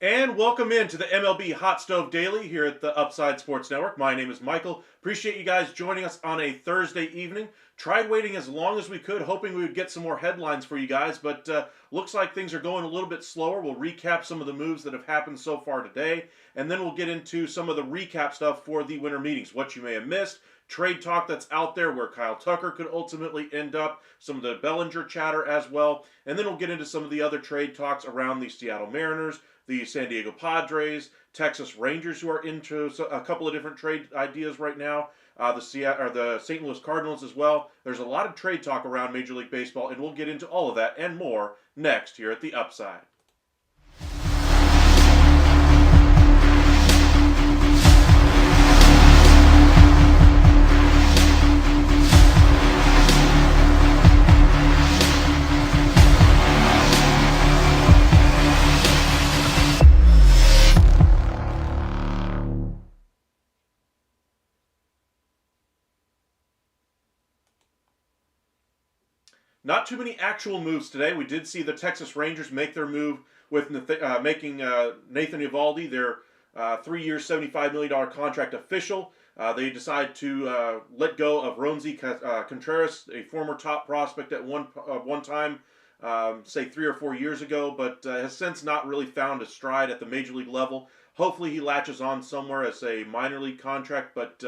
And welcome into the MLB Hot Stove Daily here at the Upside Sports Network. My name is Michael. Appreciate you guys joining us on a Thursday evening. Tried waiting as long as we could, hoping we would get some more headlines for you guys, but looks like things are going a little bit slower. We'll recap some of the moves that have happened so far today, and then we'll get into some of the recap stuff for the winter meetings, what you may have missed, trade talk that's out there where Kyle Tucker could ultimately end up, some of the Bellinger chatter as well, and then we'll get into some of the other trade talks around the Seattle Mariners, the San Diego Padres, Texas Rangers, who are into a couple of different trade ideas right now, the St. Louis Cardinals as well. There's a lot of trade talk around Major League Baseball, and we'll get into all of that and more next here at the Upside. Not too many actual moves today. We did see the Texas Rangers make their move with making Nathan Eovaldi their 3 year, $75 million contract official. They decide to let go of Roansy Contreras, a former top prospect at one time, say 3 or 4 years ago, but has since not really found a stride at the major league level. Hopefully he latches on somewhere as a minor league contract, but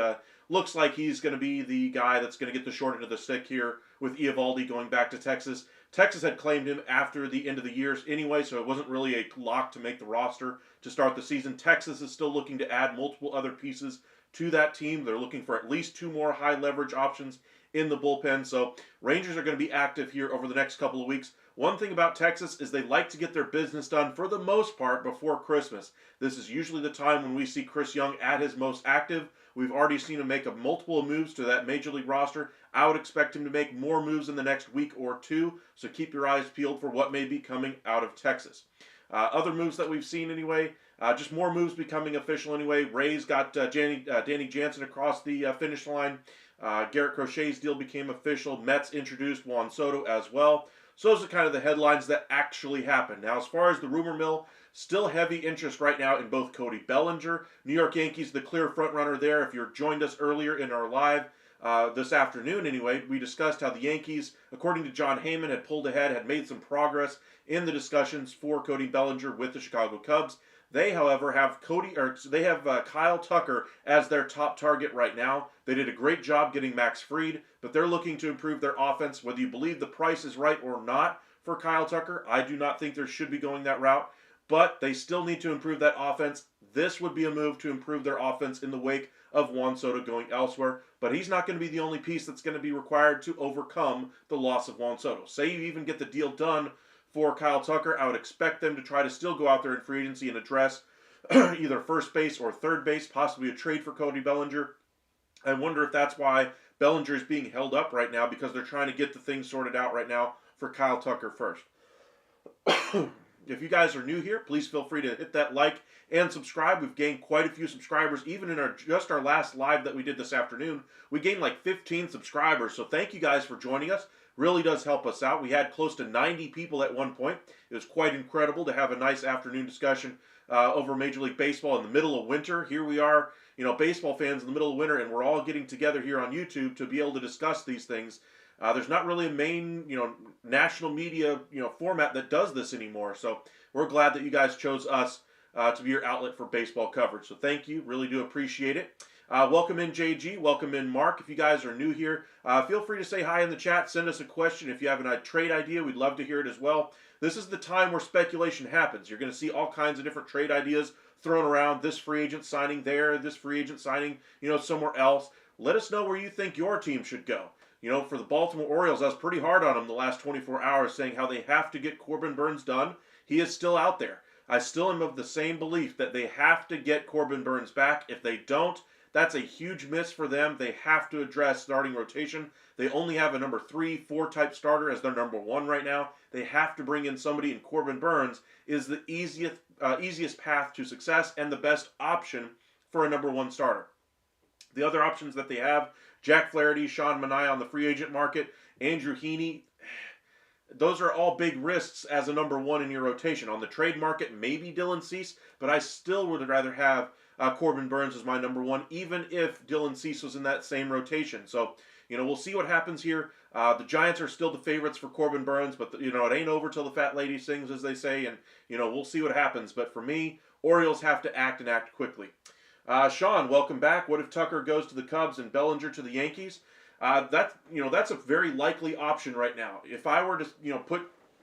looks like he's going to be the guy that's going to get the short end of the stick here with Eovaldi going back to Texas. Texas had claimed him after the end of the years anyway, so it wasn't really a lock to make the roster to start the season. Texas is still looking to add multiple other pieces to that team. They're looking for at least 2 more high leverage options in the bullpen, so Rangers are going to be active here over the next couple of weeks. One thing about Texas is they like to get their business done for the most part before Christmas. This is usually the time when we see Chris Young at his most active. We've already seen him make multiple moves to that major league roster. I would expect him to make more moves in the next week or two, so keep your eyes peeled for what may be coming out of Texas. Other moves that we've seen anyway, just more moves becoming official anyway. Rays got Danny Jansen across the finish line. Garrett Crochet's deal became official. Mets introduced Juan Soto as well. So those are kind of the headlines that actually happened. Now, as far as the rumor mill, still heavy interest right now in both Cody Bellinger. New York Yankees, the clear front runner there. If you joined us earlier in our live this afternoon anyway, we discussed how the Yankees, according to John Heyman, had pulled ahead, had made some progress in the discussions for Cody Bellinger with the Chicago Cubs. They, however, have Kyle Tucker as their top target right now. They did a great job getting Max Fried, but they're looking to improve their offense. Whether you believe the price is right or not for Kyle Tucker, I do not think they should be going that route, but they still need to improve that offense. This would be a move to improve their offense in the wake of Juan Soto going elsewhere, but he's not going to be the only piece that's going to be required to overcome the loss of Juan Soto. Say you even get the deal done for Kyle Tucker, I would expect them to try to still go out there in free agency and address either first base or third base, possibly a trade for Cody Bellinger. I wonder if that's why Bellinger is being held up right now, because they're trying to get the things sorted out right now for Kyle Tucker first. If you guys are new here, please feel free to hit that like and subscribe. We've gained quite a few subscribers. Even in our last live that we did this afternoon, we gained like 15 subscribers. So thank you guys for joining us. Really does help us out. We had close to 90 people at one point. It was quite incredible to have a nice afternoon discussion over Major League Baseball in the middle of winter. Here we are, baseball fans in the middle of winter, and we're all getting together here on YouTube to be able to discuss these things. There's not really a main, national media, format that does this anymore. So we're glad that you guys chose us to be your outlet for baseball coverage. So thank you. Really do appreciate it. Welcome in JG. Welcome in Mark. If you guys are new here, feel free to say hi in the chat. Send us a question. If you have a trade idea, we'd love to hear it as well. This is the time where speculation happens. You're going to see all kinds of different trade ideas thrown around. This free agent signing there, this free agent signing, somewhere else. Let us know where you think your team should go. For the Baltimore Orioles, I was pretty hard on them the last 24 hours saying how they have to get Corbin Burnes done. He is still out there. I still am of the same belief that they have to get Corbin Burnes back. If they don't, that's a huge miss for them. They have to address starting rotation. They only have a number 3, 4 type starter as their number 1 right now. They have to bring in somebody, and Corbin Burnes is the easiest path to success and the best option for a number 1 starter. The other options that they have, Jack Flaherty, Sean Manaea on the free agent market, Andrew Heaney, those are all big risks as a number 1 in your rotation. On the trade market, maybe Dylan Cease, but I still would rather have Corbin Burnes as my number 1, even if Dylan Cease was in that same rotation. So, we'll see what happens here. The Giants are still the favorites for Corbin Burnes, but, it ain't over till the fat lady sings, as they say, and, we'll see what happens. But for me, Orioles have to act and act quickly. Sean, welcome back. What if Tucker goes to the Cubs and Bellinger to the Yankees? That's a very likely option right now. If I were to,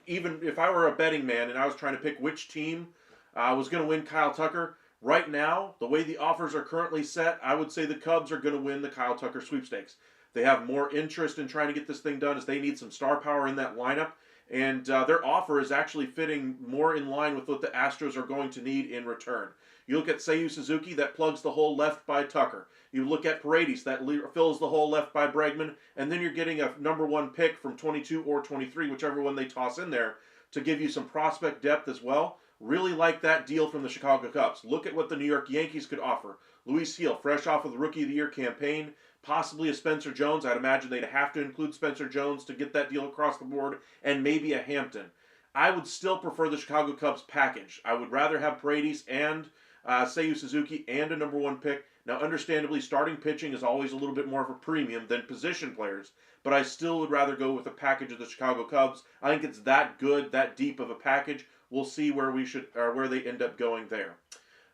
if I were a betting man and I was trying to pick which team was going to win Kyle Tucker, right now, the way the offers are currently set, I would say the Cubs are going to win the Kyle Tucker sweepstakes. They have more interest in trying to get this thing done as they need some star power in that lineup. And their offer is actually fitting more in line with what the Astros are going to need in return. You look at Seiyu Suzuki, that plugs the hole left by Tucker. You look at Paredes, that fills the hole left by Bregman. And then you're getting a number 1 pick from 22 or 23, whichever one they toss in there, to give you some prospect depth as well. Really like that deal from the Chicago Cubs. Look at what the New York Yankees could offer. Luis Gil, fresh off of the Rookie of the Year campaign, possibly a Spencer Jones. I'd imagine they'd have to include Spencer Jones to get that deal across the board, and maybe a Hampton. I would still prefer the Chicago Cubs package. I would rather have Paredes and Seiyu Suzuki and a number 1 pick. Now, understandably, starting pitching is always a little bit more of a premium than position players, but I still would rather go with a package of the Chicago Cubs. I think it's that good, that deep of a package. We'll see where where they end up going there.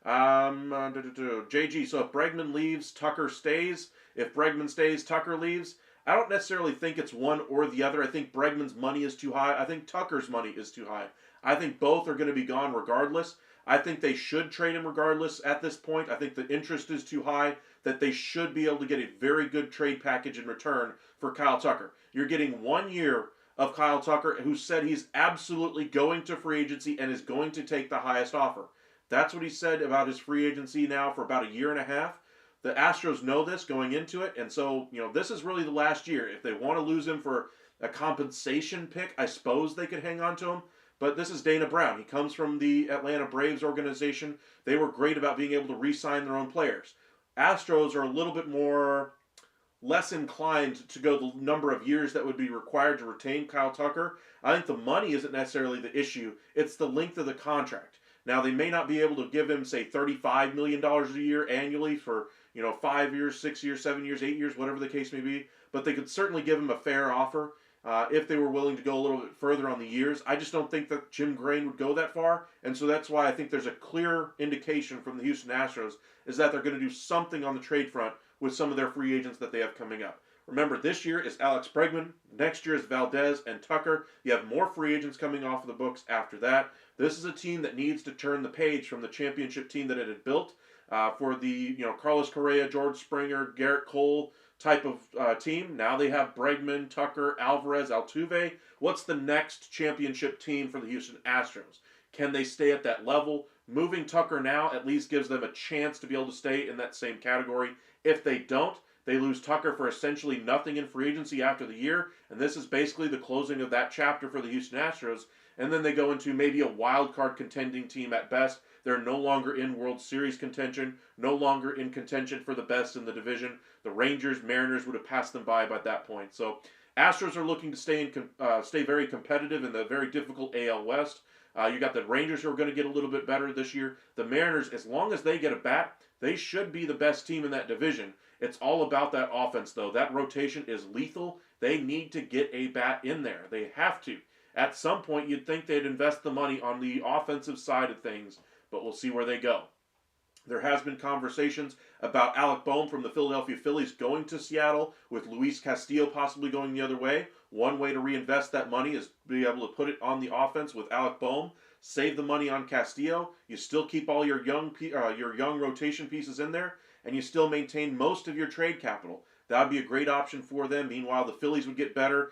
JG, so if Bregman leaves, Tucker stays. If Bregman stays, Tucker leaves. I don't necessarily think it's one or the other. I think Bregman's money is too high. I think Tucker's money is too high. I think both are going to be gone regardless. I think they should trade him regardless at this point. I think the interest is too high that they should be able to get a very good trade package in return for Kyle Tucker. You're getting 1 year of Kyle Tucker, who said he's absolutely going to free agency and is going to take the highest offer. That's what he said about his free agency now for about a year and a half. The Astros know this going into it, and so, this is really the last year. If they want to lose him for a compensation pick, I suppose they could hang on to him. But this is Dana Brown. He comes from the Atlanta Braves organization. They were great about being able to re-sign their own players. Astros are a little bit less inclined to go the number of years that would be required to retain Kyle Tucker. I think the money isn't necessarily the issue. It's the length of the contract. Now, they may not be able to give him, say, $35 million a year annually for, 5 years, 6 years, 7 years, 8 years, whatever the case may be. But they could certainly give him a fair offer if they were willing to go a little bit further on the years. I just don't think that Jim Grain would go that far. And so that's why I think there's a clear indication from the Houston Astros is that they're going to do something on the trade front with some of their free agents that they have coming up. Remember, this year is Alex Bregman. Next year is Valdez and Tucker. You have more free agents coming off of the books after that. This is a team that needs to turn the page from the championship team that it had built for the Carlos Correa, George Springer, Garrett Cole type of team. Now they have Bregman, Tucker, Alvarez, Altuve. What's the next championship team for the Houston Astros? Can they stay at that level? Moving Tucker now at least gives them a chance to be able to stay in that same category. If they don't, they lose Tucker for essentially nothing in free agency after the year, and this is basically the closing of that chapter for the Houston Astros, and then they go into maybe a wild card contending team at best. They're no longer in World Series contention, no longer in contention for the best in the division. The Rangers, Mariners would have passed them by that point. So Astros are looking to stay very competitive in the very difficult AL West. You got the Rangers who are going to get a little bit better this year. The Mariners, as long as they get a bat, they should be the best team in that division. It's all about that offense, though. That rotation is lethal. They need to get a bat in there. They have to. At some point, you'd think they'd invest the money on the offensive side of things, but we'll see where they go. There has been conversations about Alec Bohm from the Philadelphia Phillies going to Seattle, with Luis Castillo possibly going the other way. One way to reinvest that money is to be able to put it on the offense with Alec Bohm, save the money on Castillo. You still keep all your young rotation pieces in there, and you still maintain most of your trade capital. That would be a great option for them. Meanwhile, the Phillies would get better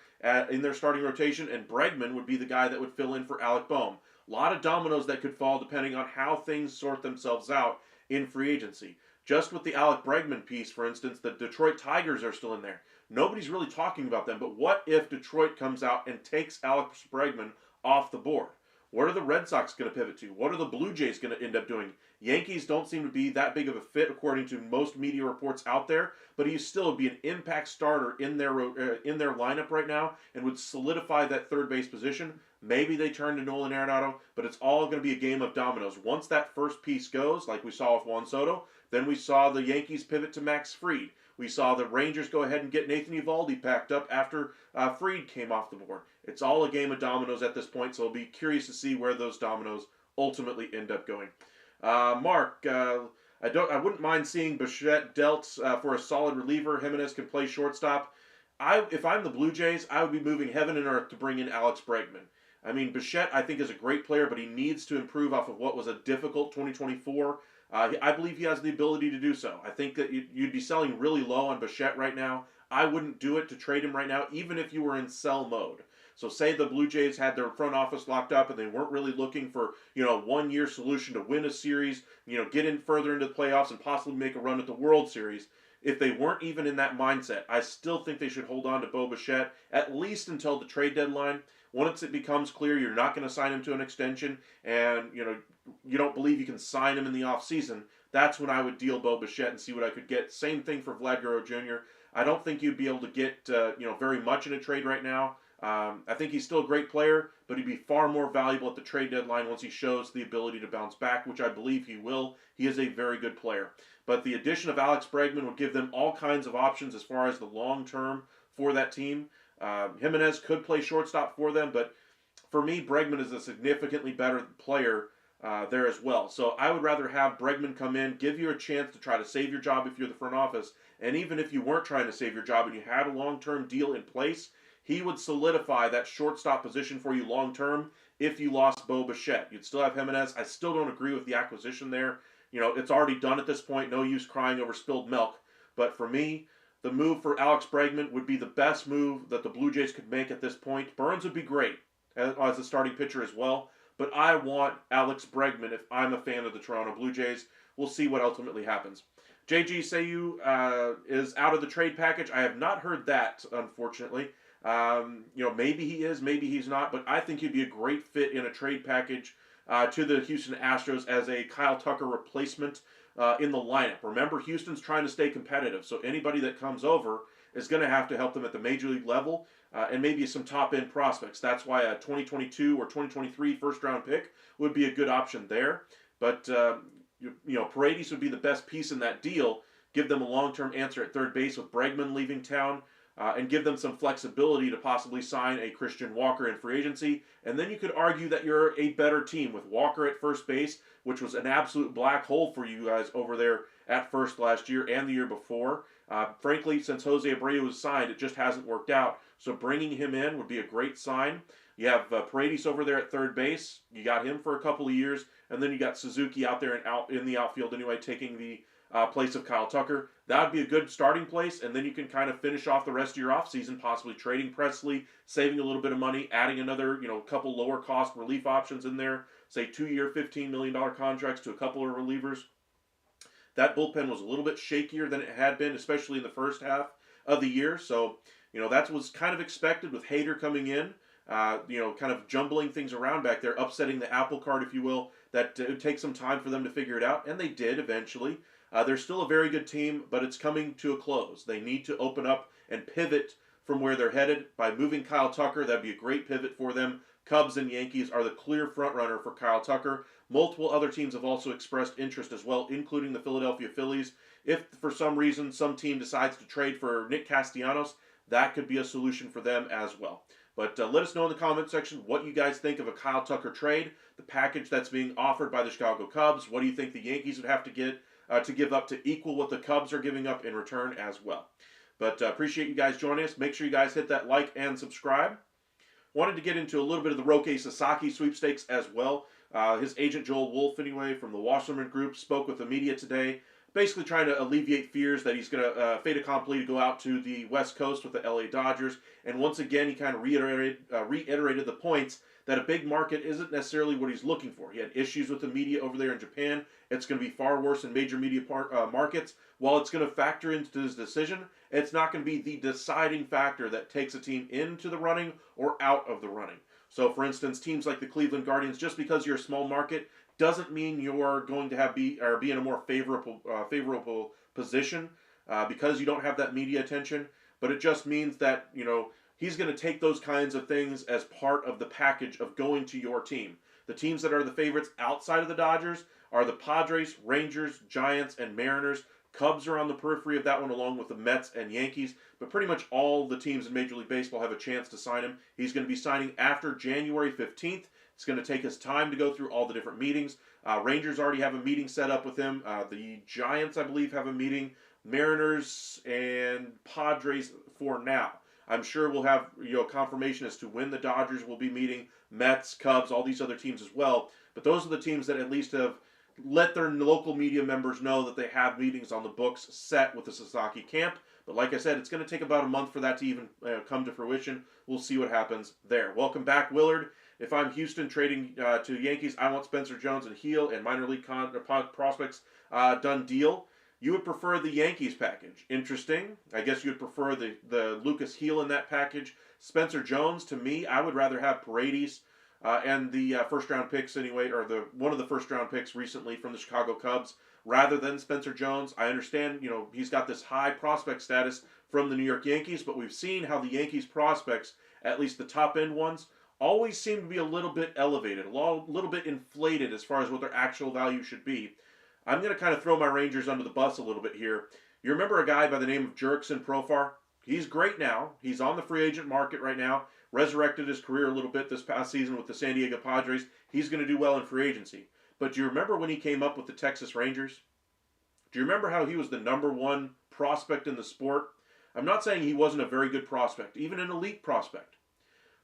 in their starting rotation, and Bregman would be the guy that would fill in for Alec Bohm. A lot of dominoes that could fall depending on how things sort themselves out in free agency. Just with the Alec Bregman piece, for instance, the Detroit Tigers are still in there. Nobody's really talking about them, but what if Detroit comes out and takes Alex Bregman off the board? What are the Red Sox going to pivot to? What are the Blue Jays going to end up doing? Yankees don't seem to be that big of a fit according to most media reports out there, but he still would be an impact starter in their lineup right now and would solidify that third base position. Maybe they turn to Nolan Arenado, but it's all going to be a game of dominoes. Once that first piece goes, like we saw with Juan Soto, then we saw the Yankees pivot to Max Fried. We saw the Rangers go ahead and get Nathan Eovaldi packed up after Fried came off the board. It's all a game of dominoes at this point, so I'll be curious to see where those dominoes ultimately end up going. Mark, I wouldn't mind seeing Bichette dealt for a solid reliever. Jimenez can play shortstop. If I'm the Blue Jays, I would be moving heaven and earth to bring in Alex Bregman. I mean, Bichette, I think, is a great player, but he needs to improve off of what was a difficult 2024. I believe he has the ability to do so. I think that you'd be selling really low on Bichette right now. I wouldn't do it to trade him right now, even if you were in sell mode. So say the Blue Jays had their front office locked up and they weren't really looking for, a one-year solution to win a series, get in further into the playoffs and possibly make a run at the World Series. If they weren't even in that mindset, I still think they should hold on to Bo Bichette at least until the trade deadline. Once it becomes clear you're not going to sign him to an extension and, you don't believe you can sign him in the offseason, that's when I would deal Bo Bichette and see what I could get. Same thing for Vlad Guerrero Jr. I don't think you'd be able to get, very much in a trade right now. I think he's still a great player, but he'd be far more valuable at the trade deadline once he shows the ability to bounce back, which I believe he will. He is a very good player. But the addition of Alex Bregman would give them all kinds of options as far as the long term for that team. Jimenez could play shortstop for them, but for me, Bregman is a significantly better player there as well. So I would rather have Bregman come in, give you a chance to try to save your job if you're the front office, and even if you weren't trying to save your job and you had a long-term deal in place, he would solidify that shortstop position for you long-term if you lost Bo Bichette. You'd still have Jimenez. I still don't agree with the acquisition there. It's already done at this point. No use crying over spilled milk. But for me, the move for Alex Bregman would be the best move that the Blue Jays could make at this point. Burns would be great as a starting pitcher as well. But I want Alex Bregman if I'm a fan of the Toronto Blue Jays. We'll see what ultimately happens. JG Seyu is out of the trade package. I have not heard that, unfortunately. Maybe he is, maybe he's not, but I think he'd be a great fit in a trade package to the Houston Astros as a Kyle Tucker replacement in the lineup. Remember, Houston's trying to stay competitive, so anybody that comes over is going to have to help them at the major league level and maybe some top-end prospects. That's why a 2022 or 2023 first-round pick would be a good option there. But, Paredes would be the best piece in that deal. Give them a long-term answer at third base with Bregman leaving town. And give them some flexibility to possibly sign a Christian Walker in free agency. And then you could argue that you're a better team with Walker at first base, which was an absolute black hole for you guys over there at first last year and the year before. Frankly, since Jose Abreu was signed, it just hasn't worked out. So bringing him in would be a great sign. You have Paredes over there at third base. You got him for a couple of years. And then you got Suzuki out there in the outfield anyway, taking the place of Kyle Tucker. That would be a good starting place, and then you can kind of finish off the rest of your offseason, possibly trading Presley, saving a little bit of money, adding another, couple lower cost relief options in there, say 2-year, $15 million contracts to a couple of relievers. That bullpen was a little bit shakier than it had been, especially in the first half of the year. So, that was kind of expected with Hader coming in, kind of jumbling things around back there, upsetting the apple cart, if you will. That it would take some time for them to figure it out, and they did eventually. They're still a very good team, but it's coming to a close. They need to open up and pivot from where they're headed. By moving Kyle Tucker, that'd be a great pivot for them. Cubs and Yankees are the clear frontrunner for Kyle Tucker. Multiple other teams have also expressed interest as well, including the Philadelphia Phillies. If for some reason some team decides to trade for Nick Castellanos, that could be a solution for them as well. But let us know in the comment section what you guys think of a Kyle Tucker trade, the package that's being offered by the Chicago Cubs. What do you think the Yankees would have to get to give up to equal what the Cubs are giving up in return as well? But appreciate you guys joining us. Make sure you guys hit that like and subscribe. Wanted to get into a little bit of the Roki Sasaki sweepstakes as well. His agent Joel Wolfe, anyway, from the Wasserman Group, spoke with the media today, basically trying to alleviate fears that he's going to fait accompli to go out to the West Coast with the LA Dodgers. And once again, he kind of reiterated the points that a big market isn't necessarily what he's looking for. He had issues with the media over there in Japan. It's going to be far worse in major media markets. While it's going to factor into his decision, it's not going to be the deciding factor that takes a team into the running or out of the running. So, for instance, teams like the Cleveland Guardians, just because you're a small market, doesn't mean you're going to be in a more favorable position because you don't have that media attention. But it just means that he's going to take those kinds of things as part of the package of going to your team. The teams that are the favorites outside of the Dodgers are the Padres, Rangers, Giants, and Mariners. Cubs are on the periphery of that one along with the Mets and Yankees, but pretty much all the teams in Major League Baseball have a chance to sign him. He's going to be signing after January 15th. It's going to take us time to go through all the different meetings. Rangers already have a meeting set up with him. The Giants, I believe, have a meeting. Mariners and Padres for now. I'm sure we'll have confirmation as to when the Dodgers will be meeting, Mets, Cubs, all these other teams as well. But those are the teams that at least have let their local media members know that they have meetings on the books set with the Sasaki camp. But like I said, it's going to take about a month for that to even come to fruition. We'll see what happens there. Welcome back, Willard. If I'm Houston trading to Yankees, I want Spencer Jones and Heel and minor league prospects done deal. You would prefer the Yankees package. Interesting. I guess you would prefer the Lucas Heel in that package. Spencer Jones, to me, I would rather have Paredes and the first round picks anyway, or one of the first round picks recently from the Chicago Cubs, rather than Spencer Jones. I understand, he's got this high prospect status from the New York Yankees, but we've seen how the Yankees prospects, at least the top end ones, always seem to be a little bit elevated, a little bit inflated as far as what their actual value should be. I'm going to kind of throw my Rangers under the bus a little bit here. You remember a guy by the name of Jurickson Profar? He's great now. He's on the free agent market right now. Resurrected his career a little bit this past season with the San Diego Padres. He's going to do well in free agency. But do you remember when he came up with the Texas Rangers? Do you remember how he was the #1 prospect in the sport? I'm not saying he wasn't a very good prospect, even an elite prospect.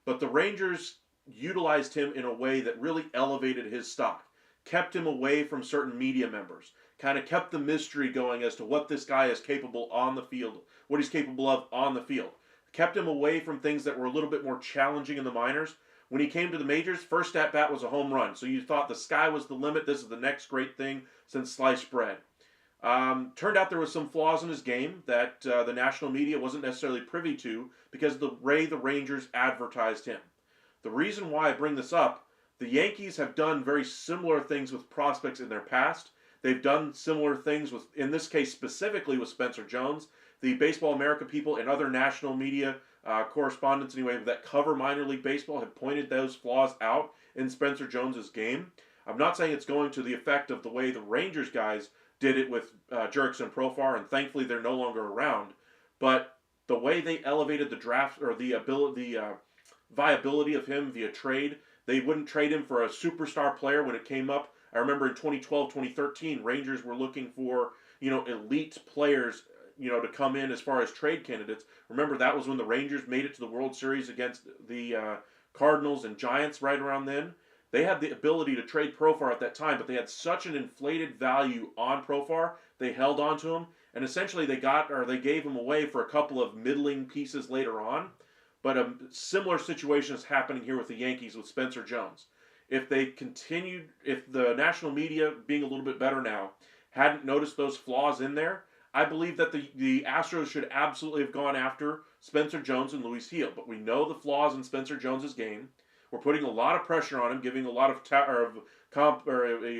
But the Rangers utilized him in a way that really elevated his stock. Kept him away from certain media members. Kind of kept the mystery going as to what this guy is capable on the field. What he's capable of on the field. Kept him away from things that were a little bit more challenging in the minors. When he came to the majors, first at bat was a home run. So you thought the sky was the limit. This is the next great thing since sliced bread. Turned out there was some flaws in his game that the national media wasn't necessarily privy to because of the way the Rangers advertised him. The reason why I bring this up, the Yankees have done very similar things with prospects in their past. They've done similar things with, in this case specifically with Spencer Jones. The Baseball America people and other national media correspondents anyway that cover minor league baseball have pointed those flaws out in Spencer Jones's game. I'm not saying it's going to the effect of the way the Rangers guys did it with Jurickson Profar, and thankfully they're no longer around. But the way they elevated the draft or the viability of him via trade, they wouldn't trade him for a superstar player when it came up. I remember in 2012, 2013, Rangers were looking for elite players to come in as far as trade candidates. Remember, that was when the Rangers made it to the World Series against the Cardinals and Giants right around then. They had the ability to trade Profar at that time, but they had such an inflated value on Profar, they held on to him, and essentially they gave him away for a couple of middling pieces later on. But a similar situation is happening here with the Yankees with Spencer Jones. If the national media, being a little bit better now, hadn't noticed those flaws in there, I believe that the Astros should absolutely have gone after Spencer Jones and Luis Heel. But we know the flaws in Spencer Jones's game. We're putting a lot of pressure on him, giving a lot of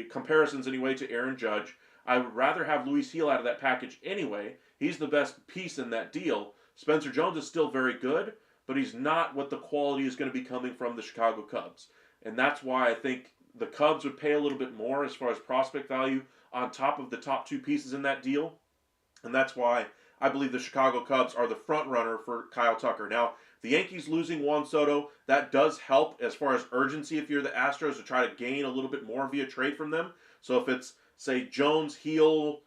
comparisons anyway to Aaron Judge. I would rather have Luis Heel out of that package anyway. He's the best piece in that deal. Spencer Jones is still very good, but he's not what the quality is going to be coming from the Chicago Cubs. And that's why I think the Cubs would pay a little bit more as far as prospect value on top of the top two pieces in that deal. And that's why I believe the Chicago Cubs are the front runner for Kyle Tucker. Now, the Yankees losing Juan Soto, that does help as far as urgency if you're the Astros to try to gain a little bit more via trade from them. So if it's, say, Jones, Heel,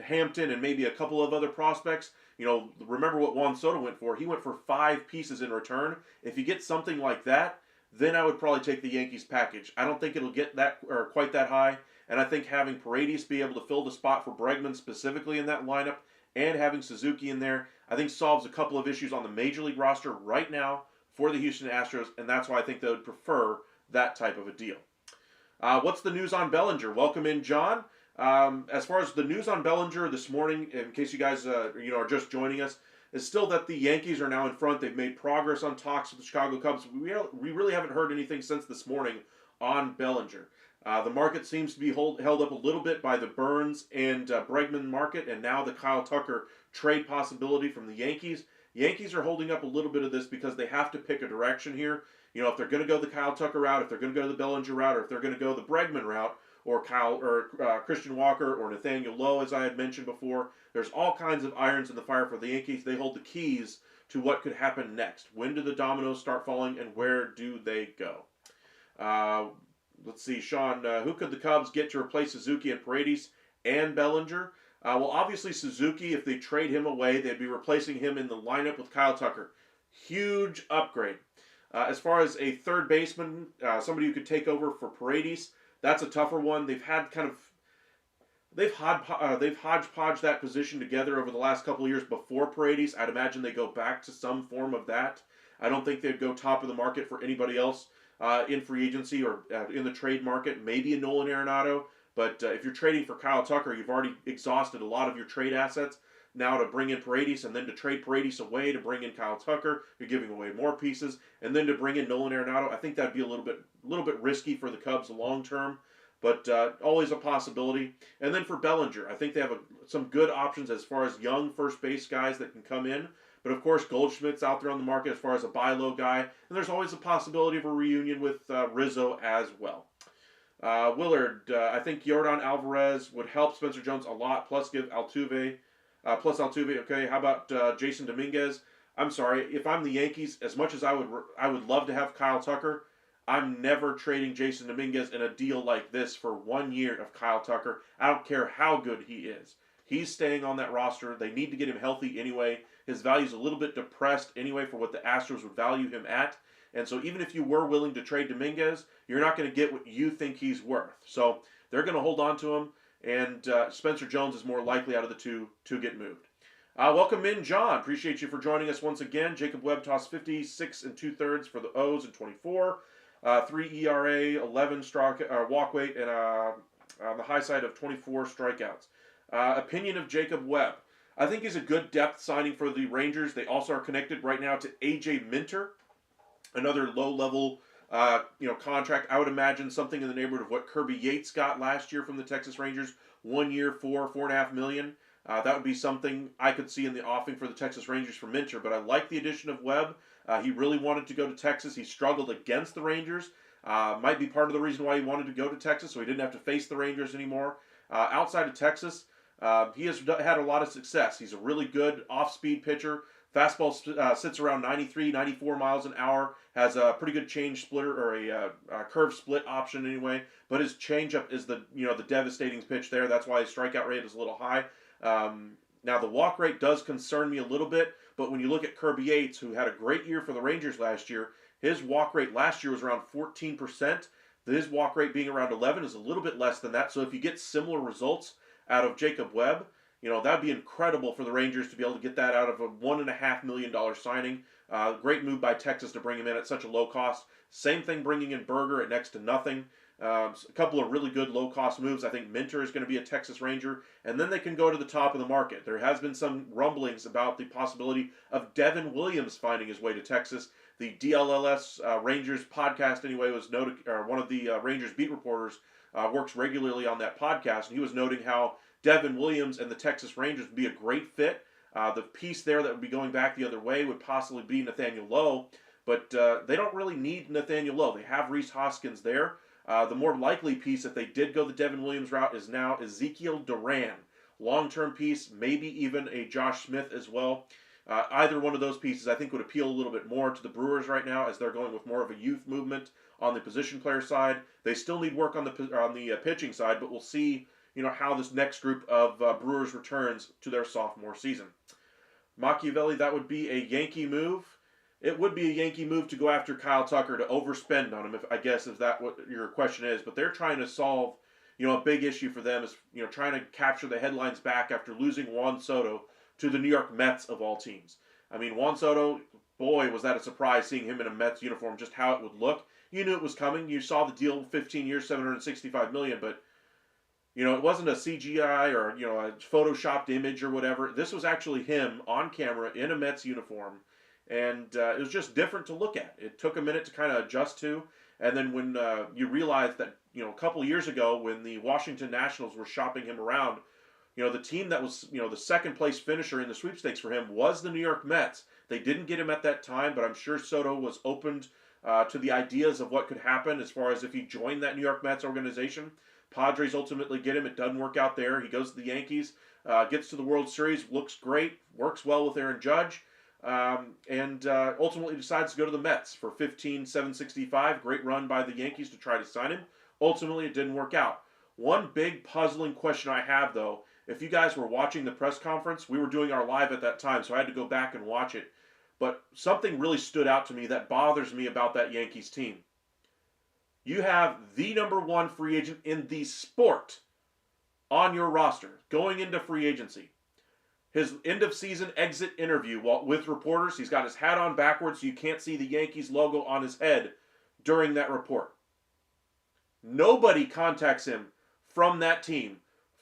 Hampton, and maybe a couple of other prospects, remember what Juan Soto went for. He went for 5 pieces in return. If you get something like that, then I would probably take the Yankees package. I don't think it'll get that or quite that high, and I think having Paredes be able to fill the spot for Bregman specifically in that lineup and having Suzuki in there, I think solves a couple of issues on the Major League roster right now for the Houston Astros, and that's why I think they would prefer that type of a deal. What's the news on Bellinger? Welcome in, John. As far as the news on Bellinger this morning, in case you guys are just joining us, is still that the Yankees are now in front. They've made progress on talks with the Chicago Cubs. We really haven't heard anything since this morning on Bellinger. The market seems to be held up a little bit by the Burns and Bregman market, and now the Kyle Tucker trade possibility from the Yankees. Yankees are holding up a little bit of this because they have to pick a direction here. If they're going to go the Kyle Tucker route, if they're going to go the Bellinger route, or if they're going to go the Bregman route, or Christian Walker, or Nathaniel Lowe, as I had mentioned before, there's all kinds of irons in the fire for the Yankees. They hold the keys to what could happen next. When do the dominoes start falling, and where do they go? Let's see, Sean, who could the Cubs get to replace Suzuki and Paredes and Bellinger? Well, obviously Suzuki, if they trade him away, they'd be replacing him in the lineup with Kyle Tucker. Huge upgrade. As far as a third baseman, somebody who could take over for Paredes, that's a tougher one. They've hodgepodged that position together over the last couple of years before Paredes. I'd imagine they go back to some form of that. I don't think they'd go top of the market for anybody else in free agency or in the trade market. Maybe a Nolan Arenado, but if you're trading for Kyle Tucker, you've already exhausted a lot of your trade assets. Now to bring in Paredes and then to trade Paredes away to bring in Kyle Tucker, you're giving away more pieces, and then to bring in Nolan Arenado, I think that'd be a little bit risky for the Cubs long term, but always a possibility. And then for Bellinger, I think they have some good options as far as young first base guys that can come in. But of course, Goldschmidt's out there on the market as far as a buy low guy, and there's always a possibility of a reunion with Rizzo as well. Willard, I think Yordan Alvarez would help Spencer Jones a lot, plus give Altuve. Okay. How about Jason Dominguez? I'm sorry, if I'm the Yankees, as much as I would love to have Kyle Tucker, I'm never trading Jason Dominguez in a deal like this for 1 year of Kyle Tucker. I don't care how good he is. He's staying on that roster. They need to get him healthy anyway. His value's a little bit depressed anyway for what the Astros would value him at. And so even if you were willing to trade Dominguez, you're not going to get what you think he's worth. So they're going to hold on to him. And Spencer Jones is more likely out of the two to get moved. Welcome in, John. Appreciate you for joining us once again. Jacob Webb tossed 56 2/3 for the O's in 24. 3 ERA, 11 walk weight, and on the high side of 24 strikeouts. Opinion of Jacob Webb. I think he's a good depth signing for the Rangers. They also are connected right now to A.J. Minter, another low-level contract. I would imagine something in the neighborhood of what Kirby Yates got last year from the Texas Rangers. 1 year, $4.5 million. That would be something I could see in the offing for the Texas Rangers for Minter. But I like the addition of Webb. He really wanted to go to Texas. He struggled against the Rangers. Might be part of the reason why he wanted to go to Texas, so he didn't have to face the Rangers anymore. Outside of Texas, he has had a lot of success. He's a really good off-speed pitcher. Fastball sits around 93, 94 miles an hour. Has a pretty good change splitter or a curve split option anyway. But his changeup is the devastating pitch there. That's why his strikeout rate is a little high. Now the walk rate does concern me a little bit. But when you look at Kirby Yates, who had a great year for the Rangers last year, his walk rate last year was around 14%. His walk rate being around 11 is a little bit less than that. So if you get similar results out of Jacob Webb, that'd be incredible for the Rangers to be able to get that out of a $1.5 million signing. Great move by Texas to bring him in at such a low cost. Same thing bringing in Berger at next to nothing. A couple of really good low-cost moves. I think Minter is going to be a Texas Ranger, and then they can go to the top of the market. There has been some rumblings about the possibility of Devin Williams finding his way to Texas. The DLLS Rangers podcast, anyway, was noted, or one of the Rangers beat reporters works regularly on that podcast, and he was noting how Devin Williams and the Texas Rangers would be a great fit. The piece there that would be going back the other way would possibly be Nathaniel Lowe, but they don't really need Nathaniel Lowe. They have Rhys Hoskins there. The more likely piece, if they did go the Devin Williams route, is now Ezekiel Duran. long-term piece, maybe even a Josh Smith as well. Either one of those pieces I think would appeal a little bit more to the Brewers right now, as they're going with more of a youth movement on the position player side. They still need work on the pitching side, but we'll see how this next group of Brewers returns to their sophomore season. Machiavelli, that would be a Yankee move. It would be a Yankee move to go after Kyle Tucker, to overspend on him, if that what your question is. But they're trying to solve, a big issue for them is, trying to capture the headlines back after losing Juan Soto to the New York Mets of all teams. I mean, Juan Soto, boy, was that a surprise seeing him in a Mets uniform, just how it would look. You knew it was coming. You saw the deal, 15 years, $765 million, but it wasn't a CGI or, a photoshopped image or whatever. This was actually him on camera in a Mets uniform, and it was just different to look at. It took a minute to kind of adjust to, and then when you realize that, a couple years ago when the Washington Nationals were shopping him around, the team that was, the second place finisher in the sweepstakes for him was the New York Mets. They didn't get him at that time, but I'm sure Soto was opened to the ideas of what could happen as far as if he joined that New York Mets organization. Padres ultimately get him. It doesn't work out there. He goes to the Yankees, gets to the World Series, looks great, works well with Aaron Judge, and ultimately decides to go to the Mets for $15,765. Great run by the Yankees to try to sign him. Ultimately, it didn't work out. One big puzzling question I have, though, if you guys were watching the press conference, we were doing our live at that time, so I had to go back and watch it. But something really stood out to me that bothers me about that Yankees team. You have the number one free agent in the sport on your roster going into free agency. His end of season exit interview with reporters, he's got his hat on backwards so you can't see the Yankees logo on his head during that report. Nobody contacts him from that team,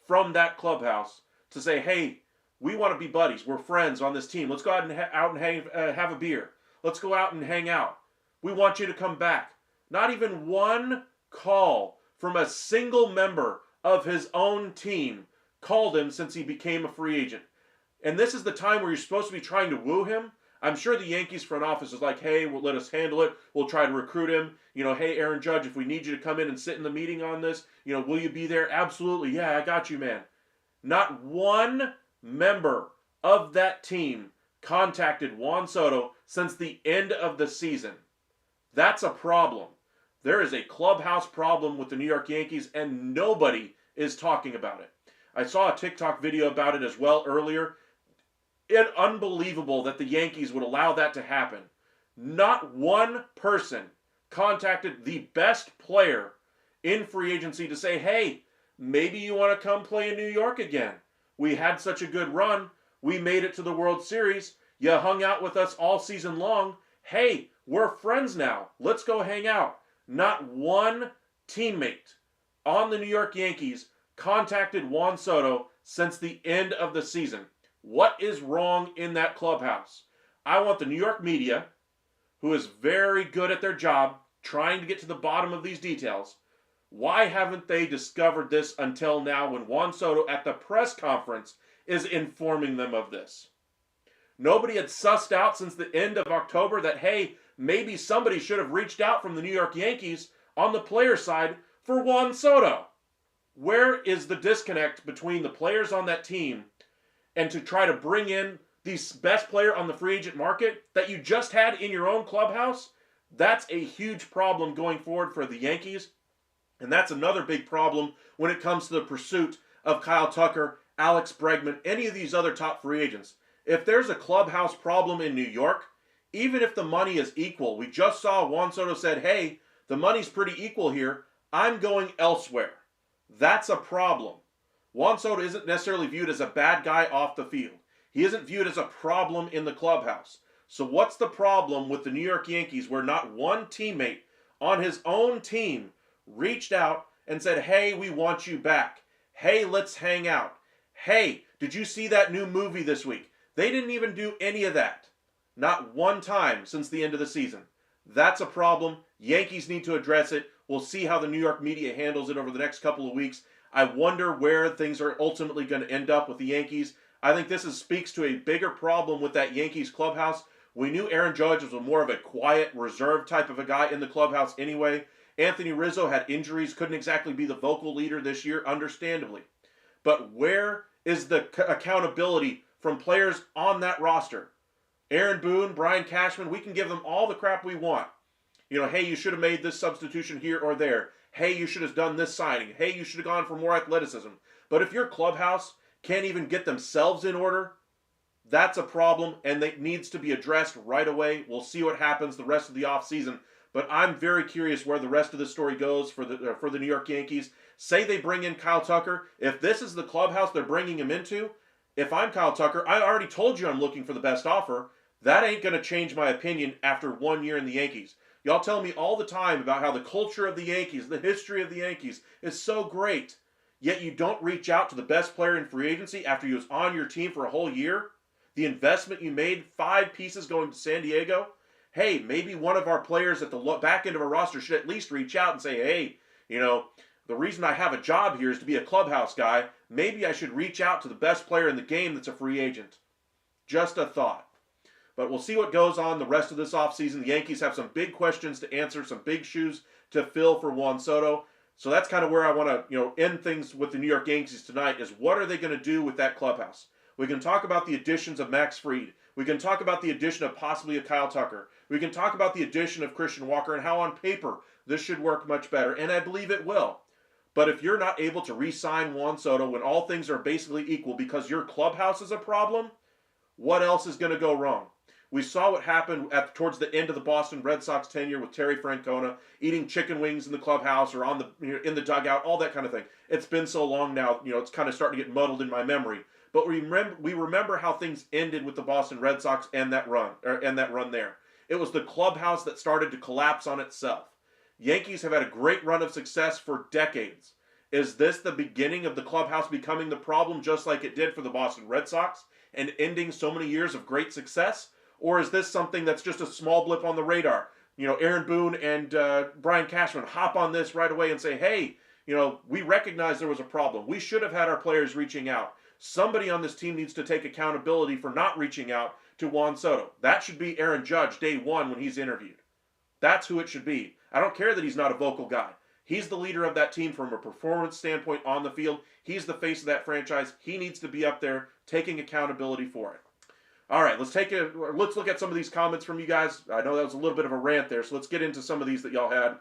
from that clubhouse, to say, hey, we want to be buddies. We're friends on this team. Let's go out and have a beer. Let's go out and hang out. We want you to come back. Not even one call from a single member of his own team called him since he became a free agent. And this is the time where you're supposed to be trying to woo him. I'm sure the Yankees front office is like, hey, well, let us handle it. We'll try to recruit him. Hey, Aaron Judge, if we need you to come in and sit in the meeting on this, will you be there? Absolutely. Yeah, I got you, man. Not one member of that team contacted Juan Soto since the end of the season. That's a problem. There is a clubhouse problem with the New York Yankees, and nobody is talking about it. I saw a TikTok video about it as well earlier. It's unbelievable that the Yankees would allow that to happen. Not one person contacted the best player in free agency to say, hey, maybe you want to come play in New York again. We had such a good run. We made it to the World Series. You hung out with us all season long. Hey, we're friends now. Let's go hang out. Not one teammate on the New York Yankees contacted Juan Soto since the end of the season. What is wrong in that clubhouse? I want the New York media, who is very good at their job, trying to get to the bottom of these details. Why haven't they discovered this until now when Juan Soto at the press conference is informing them of this? Nobody had sussed out since the end of October that, hey, maybe somebody should have reached out from the New York Yankees on the player side for Juan Soto. Where is the disconnect between the players on that team and to try to bring in the best player on the free agent market that you just had in your own clubhouse? That's a huge problem going forward for the Yankees. And that's another big problem when it comes to the pursuit of Kyle Tucker, Alex Bregman, any of these other top free agents. If there's a clubhouse problem in New York, even if the money is equal, we just saw Juan Soto said, hey, the money's pretty equal here. I'm going elsewhere. That's a problem. Juan Soto isn't necessarily viewed as a bad guy off the field. He isn't viewed as a problem in the clubhouse. So what's the problem with the New York Yankees where not one teammate on his own team reached out and said, hey, we want you back. Hey, let's hang out. Hey, did you see that new movie this week? They didn't even do any of that. Not one time since the end of the season. That's a problem. Yankees need to address it. We'll see how the New York media handles it over the next couple of weeks. I wonder where things are ultimately going to end up with the Yankees. I think this speaks to a bigger problem with that Yankees clubhouse. We knew Aaron Judge was more of a quiet, reserved type of a guy in the clubhouse anyway. Anthony Rizzo had injuries, couldn't exactly be the vocal leader this year, understandably. But where is the accountability from players on that roster. Aaron Boone, Brian Cashman, we can give them all the crap we want. Hey, you should have made this substitution here or there. Hey, you should have done this signing. Hey, you should have gone for more athleticism. But if your clubhouse can't even get themselves in order, that's a problem, and it needs to be addressed right away. We'll see what happens the rest of the offseason. But I'm very curious where the rest of the story goes for the New York Yankees. Say they bring in Kyle Tucker. If this is the clubhouse they're bringing him into, if I'm Kyle Tucker, I already told you I'm looking for the best offer. That ain't going to change my opinion after 1 year in the Yankees. Y'all tell me all the time about how the culture of the Yankees, the history of the Yankees is so great, yet you don't reach out to the best player in free agency after he was on your team for a whole year. The investment you made, 5 pieces going to San Diego. Hey, maybe one of our players at the back end of our roster should at least reach out and say, hey, the reason I have a job here is to be a clubhouse guy. Maybe I should reach out to the best player in the game that's a free agent. Just a thought. But we'll see what goes on the rest of this offseason. The Yankees have some big questions to answer, some big shoes to fill for Juan Soto. So that's kind of where I want to end things with the New York Yankees tonight is what are they going to do with that clubhouse? We can talk about the additions of Max Fried. We can talk about the addition of possibly a Kyle Tucker. We can talk about the addition of Christian Walker and how on paper this should work much better, and I believe it will. But if you're not able to re-sign Juan Soto when all things are basically equal because your clubhouse is a problem, what else is going to go wrong? We saw what happened towards the end of the Boston Red Sox tenure with Terry Francona eating chicken wings in the clubhouse or in the dugout, all that kind of thing. It's been so long now, it's kind of starting to get muddled in my memory. But we remember how things ended with the Boston Red Sox and that run there. It was the clubhouse that started to collapse on itself. Yankees have had a great run of success for decades. Is this the beginning of the clubhouse becoming the problem just like it did for the Boston Red Sox and ending so many years of great success? Or is this something that's just a small blip on the radar? Aaron Boone and Brian Cashman hop on this right away and say, hey, we recognize there was a problem. We should have had our players reaching out. Somebody on this team needs to take accountability for not reaching out to Juan Soto. That should be Aaron Judge day one when he's interviewed. That's who it should be. I don't care that he's not a vocal guy. He's the leader of that team from a performance standpoint on the field. He's the face of that franchise. He needs to be up there taking accountability for it. All right, let's look at some of these comments from you guys. I know that was a little bit of a rant there, so let's get into some of these that y'all had.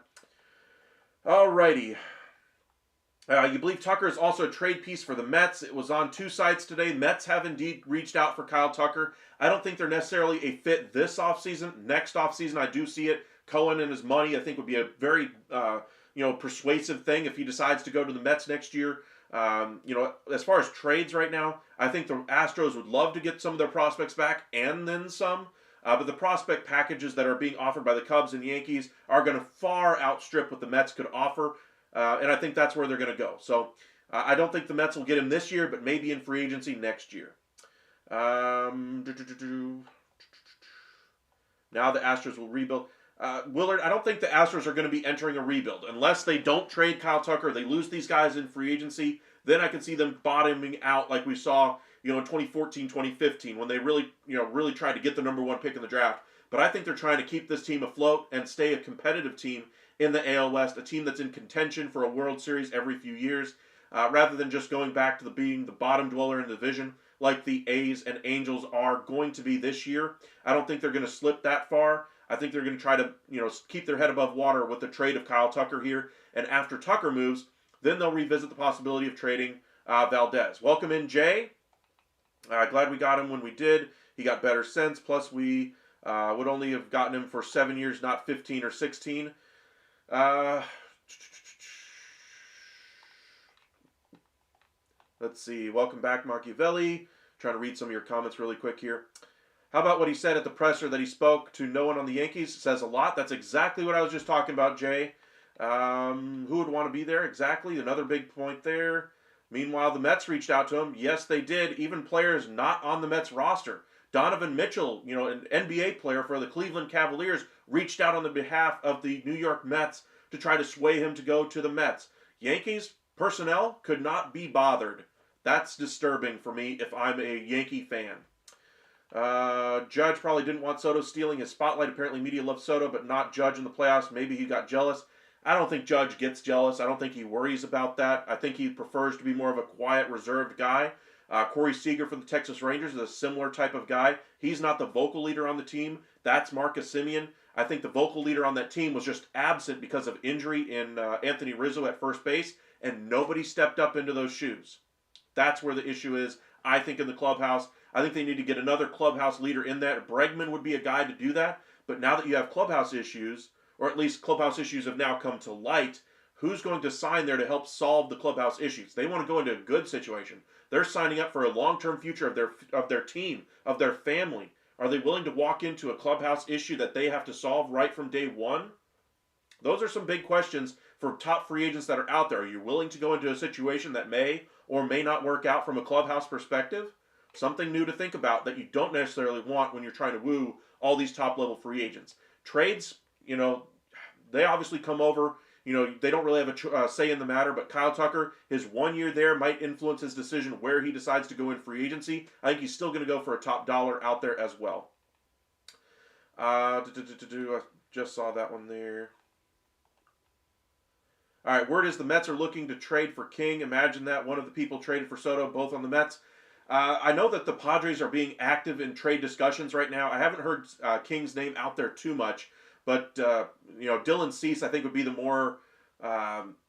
All righty. You believe Tucker is also a trade piece for the Mets. It was on 2 sites today. Mets have indeed reached out for Kyle Tucker. I don't think they're necessarily a fit this offseason. Next offseason, I do see it. Cohen and his money, I think, would be a very persuasive thing if he decides to go to the Mets next year. As far as trades right now, I think the Astros would love to get some of their prospects back and then some. But the prospect packages that are being offered by the Cubs and Yankees are going to far outstrip what the Mets could offer. And I think that's where they're going to go. So I don't think the Mets will get him this year, but maybe in free agency next year. Now the Astros will rebuild. Willard, I don't think the Astros are going to be entering a rebuild. Unless they don't trade Kyle Tucker, they lose these guys in free agency, then I can see them bottoming out like we saw, in 2014, 2015, when they really tried to get the number 1 pick in the draft. But I think they're trying to keep this team afloat and stay a competitive team in the AL West, a team that's in contention for a World Series every few years, rather than just going back to being the bottom dweller in the division like the A's and Angels are going to be this year. I don't think they're going to slip that far. I think they're going to try to, keep their head above water with the trade of Kyle Tucker here. And after Tucker moves, then they'll revisit the possibility of trading Valdez. Welcome in, Jay. Glad we got him when we did. He got better sense. Plus, we would only have gotten him for 7 years, not 15 or 16. Let's see. Welcome back, Machiavelli. Trying to read some of your comments really quick here. How about what he said at the presser that he spoke to no one on the Yankees? Says a lot. That's exactly what I was just talking about, Jay. Who would want to be there? Exactly. Another big point there. Meanwhile, the Mets reached out to him. Yes, they did. Even players not on the Mets roster. Donovan Mitchell, an NBA player for the Cleveland Cavaliers, reached out on the behalf of the New York Mets to try to sway him to go to the Mets. Yankees personnel could not be bothered. That's disturbing for me if I'm a Yankee fan. Judge probably didn't want Soto stealing his spotlight. Apparently media loves Soto, but not Judge in the playoffs. Maybe he got jealous. I don't think Judge gets jealous. I don't think he worries about that. I think he prefers to be more of a quiet, reserved guy. Corey Seager for the Texas Rangers is a similar type of guy. He's not the vocal leader on the team. That's Marcus Semien. I think the vocal leader on that team was just absent because of injury in Anthony Rizzo at first base, and nobody stepped up into those shoes. That's where the issue is, I think, in the clubhouse. I think they need to get another clubhouse leader in that. Bregman would be a guy to do that. But now that you have clubhouse issues, or at least clubhouse issues have now come to light, who's going to sign there to help solve the clubhouse issues? They want to go into a good situation. They're signing up for a long-term future of their team, of their family. Are they willing to walk into a clubhouse issue that they have to solve right from day one? Those are some big questions for top free agents that are out there. Are you willing to go into a situation that may or may not work out from a clubhouse perspective? Something new to think about that you don't necessarily want when you're trying to woo all these top-level free agents. Trades, they obviously come over. They don't really have a say in the matter, but Kyle Tucker, his 1 year there might influence his decision where he decides to go in free agency. I think he's still going to go for a top dollar out there as well. I just saw that one there. All right, word is the Mets are looking to trade for King. Imagine that. One of the people traded for Soto, both on the Mets. I know that the Padres are being active in trade discussions right now. I haven't heard King's name out there too much. But, Dylan Cease, I think, would be the more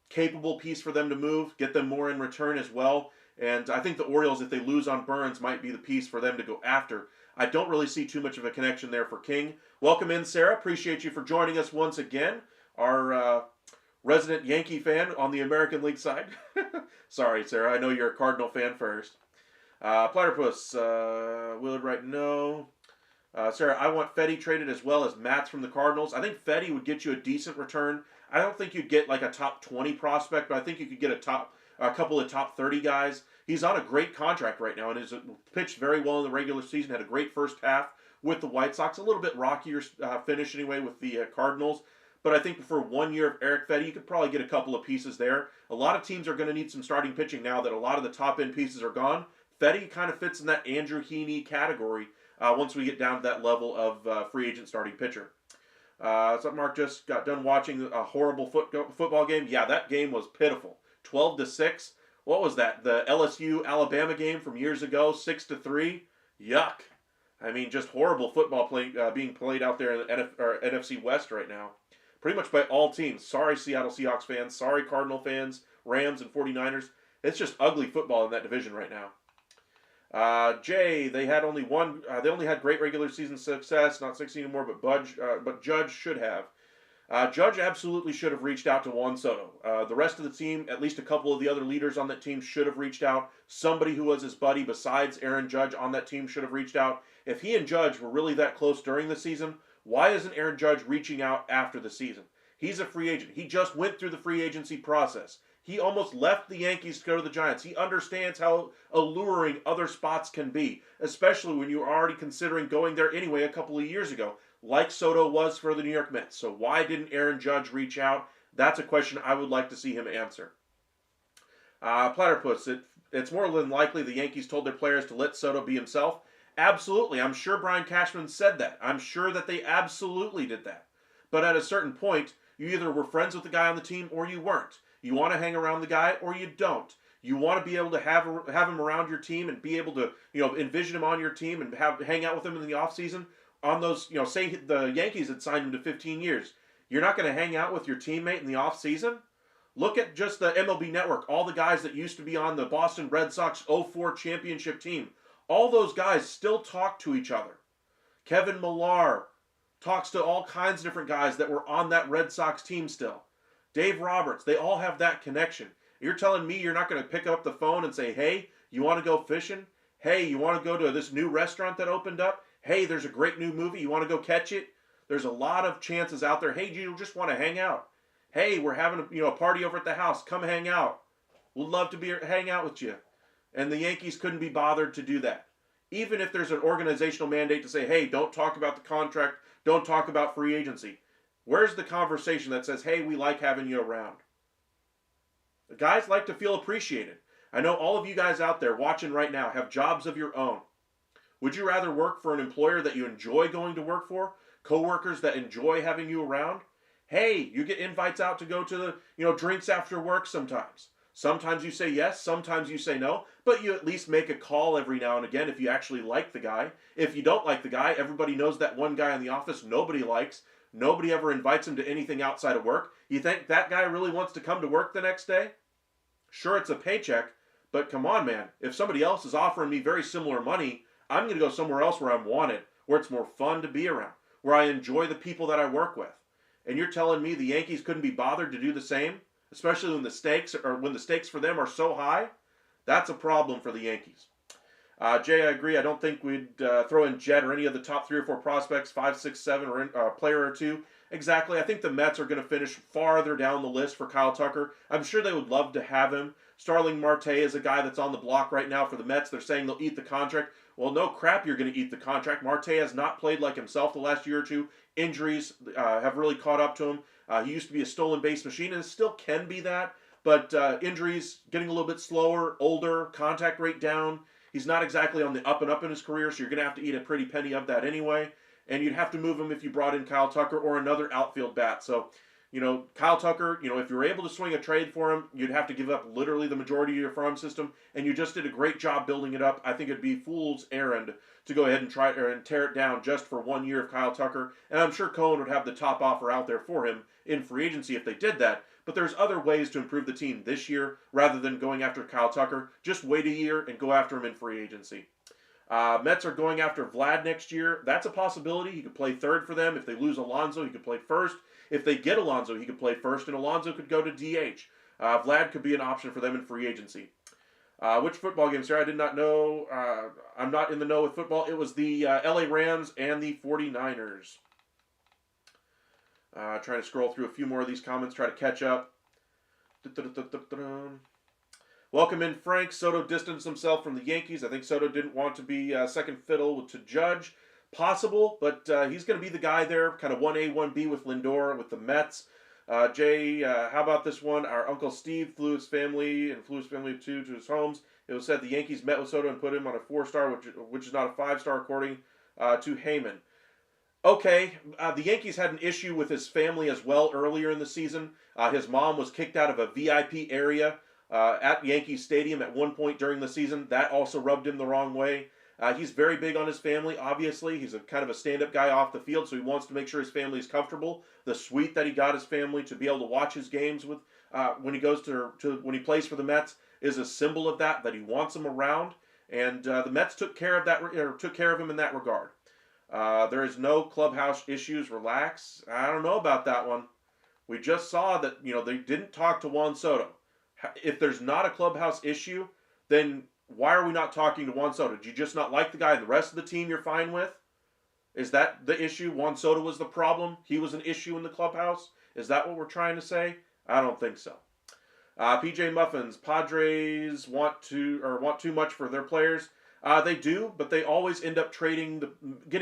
capable piece for them to move, get them more in return as well. And I think the Orioles, if they lose on Burns, might be the piece for them to go after. I don't really see too much of a connection there for King. Welcome in, Sarah. Appreciate you for joining us once again. Our resident Yankee fan on the American League side. Sorry, Sarah. I know you're a Cardinal fan first. Platypus, Willard Wright, no. Sarah, I want Fetty traded as well as Matz from the Cardinals. I think Fetty would get you a decent return. I don't think you'd get like a top 20 prospect, but I think you could get a couple of top 30 guys. He's on a great contract right now and has pitched very well in the regular season. Had a great first half with the White Sox. A little bit rockier finish anyway with the Cardinals. But I think for 1 year of Eric Fetty, you could probably get a couple of pieces there. A lot of teams are going to need some starting pitching now that a lot of the top end pieces are gone. Fetty kind of fits in that Andrew Heaney category. Once we get down to that level of free agent starting pitcher. So Mark just got done watching a horrible football game. Yeah, that game was pitiful. 12-6. What was that? The LSU Alabama game from years ago, 6-3. Yuck. I mean, just horrible football being played out there in the NFC West right now. Pretty much by all teams. Sorry, Seattle Seahawks fans. Sorry, Cardinal fans, Rams, and 49ers. It's just ugly football in that division right now. Jay, they only had great regular season success, not 16 anymore, but Judge should have. Judge absolutely should have reached out to Juan Soto. The rest of the team, at least a couple of the other leaders on that team, should have reached out. Somebody who was his buddy besides Aaron Judge on that team should have reached out. If he and Judge were really that close during the season, why isn't Aaron Judge reaching out after the season? He's a free agent. He just went through the free agency process. He almost left the Yankees to go to the Giants. He understands how alluring other spots can be, especially when you were already considering going there anyway a couple of years ago, like Soto was for the New York Mets. So why didn't Aaron Judge reach out? That's a question I would like to see him answer. Platypus, it's more than likely the Yankees told their players to let Soto be himself. Absolutely. I'm sure Brian Cashman said that. I'm sure that they absolutely did that. But at a certain point, you either were friends with the guy on the team or you weren't. You want to hang around the guy or you don't. You want to be able to have him around your team and be able to, envision him on your team and hang out with him in the offseason on those, say the Yankees had signed him to 15 years. You're not going to hang out with your teammate in the offseason? Look at just the MLB Network, all the guys that used to be on the Boston Red Sox 04 championship team. All those guys still talk to each other. Kevin Millar talks to all kinds of different guys that were on that Red Sox team still. Dave Roberts, they all have that connection. You're telling me you're not going to pick up the phone and say, hey, you want to go fishing? Hey, you want to go to this new restaurant that opened up? Hey, there's a great new movie. You want to go catch it? There's a lot of chances out there. Hey, do you just want to hang out? Hey, we're having a party over at the house. Come hang out. We'd love to hang out with you. And the Yankees couldn't be bothered to do that. Even if there's an organizational mandate to say, hey, don't talk about the contract, don't talk about free agency. Where's the conversation that says, hey, we like having you around? The guys like to feel appreciated. I know all of you guys out there watching right now have jobs of your own. Would you rather work for an employer that you enjoy going to work for? Coworkers that enjoy having you around? Hey, you get invites out to go to the, drinks after work sometimes. Sometimes you say yes, sometimes you say no. but you at least make a call every now and again if you actually like the guy. If you don't like the guy, everybody knows that one guy in the office nobody likes. Nobody ever invites him to anything outside of work. You think that guy really wants to come to work the next day? Sure, it's a paycheck, but come on, man. If somebody else is offering me very similar money, I'm going to go somewhere else where I'm wanted, where it's more fun to be around, where I enjoy the people that I work with. And you're telling me the Yankees couldn't be bothered to do the same, especially when the stakes for them are so high? That's a problem for the Yankees. Jay, I agree. I don't think we'd throw in Jet or any of the top 3 or 4 prospects, 5, 6, 7, or a player or two. Exactly. I think the Mets are going to finish farther down the list for Kyle Tucker. I'm sure they would love to have him. Starling Marte is a guy that's on the block right now for the Mets. They're saying they'll eat the contract. Well, no crap, you're going to eat the contract. Marte has not played like himself the last year or two. Injuries have really caught up to him. He used to be a stolen base machine and still can be that. But injuries, getting a little bit slower, older, contact rate down. He's not exactly on the up and up in his career, so you're going to have to eat a pretty penny of that anyway. And you'd have to move him if you brought in Kyle Tucker or another outfield bat. So, Kyle Tucker, if you were able to swing a trade for him, you'd have to give up literally the majority of your farm system, and you just did a great job building it up. I think it'd be fool's errand to go ahead and try and tear it down just for 1 year of Kyle Tucker. And I'm sure Cohen would have the top offer out there for him in free agency if they did that. But there's other ways to improve the team this year rather than going after Kyle Tucker. Just wait a year and go after him in free agency. Mets are going after Vlad next year. That's a possibility. He could play third for them. If they lose Alonso, he could play first. If they get Alonso, he could play first, and Alonso could go to DH. Vlad could be an option for them in free agency. Which football game, sir? I did not know. I'm not in the know with football. It was the LA Rams and the 49ers. Trying to scroll through a few more of these comments, try to catch up. Welcome in, Frank. Soto distanced himself from the Yankees. I think Soto didn't want to be second fiddle to Judge. Possible, but he's going to be the guy there, kind of 1A, 1B with Lindor, with the Mets. Jay, how about this one? Our Uncle Steve flew his family too to his homes. It was said the Yankees met with Soto and put him on a 4-star, which is not a 5-star according to Heyman. Okay, the Yankees had an issue with his family as well earlier in the season. His mom was kicked out of a VIP area at Yankee Stadium at one point during the season. That also rubbed him the wrong way. He's very big on his family, obviously. He's a kind of a stand-up guy off the field, so he wants to make sure his family is comfortable. The suite that he got his family to be able to watch his games with when he goes when he plays for the Mets is a symbol of that he wants them around. And the Mets took care of him in that regard. There is no clubhouse issues. Relax. I don't know about that one. We just saw that they didn't talk to Juan Soto. If there's not a clubhouse issue, then why are we not talking to Juan Soto? Did you just not like the guy and the rest of the team you're fine with? Is that the issue? Juan Soto was the problem? He was an issue in the clubhouse? Is that what we're trying to say? I don't think so. PJ Muffins, Padres want too much for their players. They do, but they always end up getting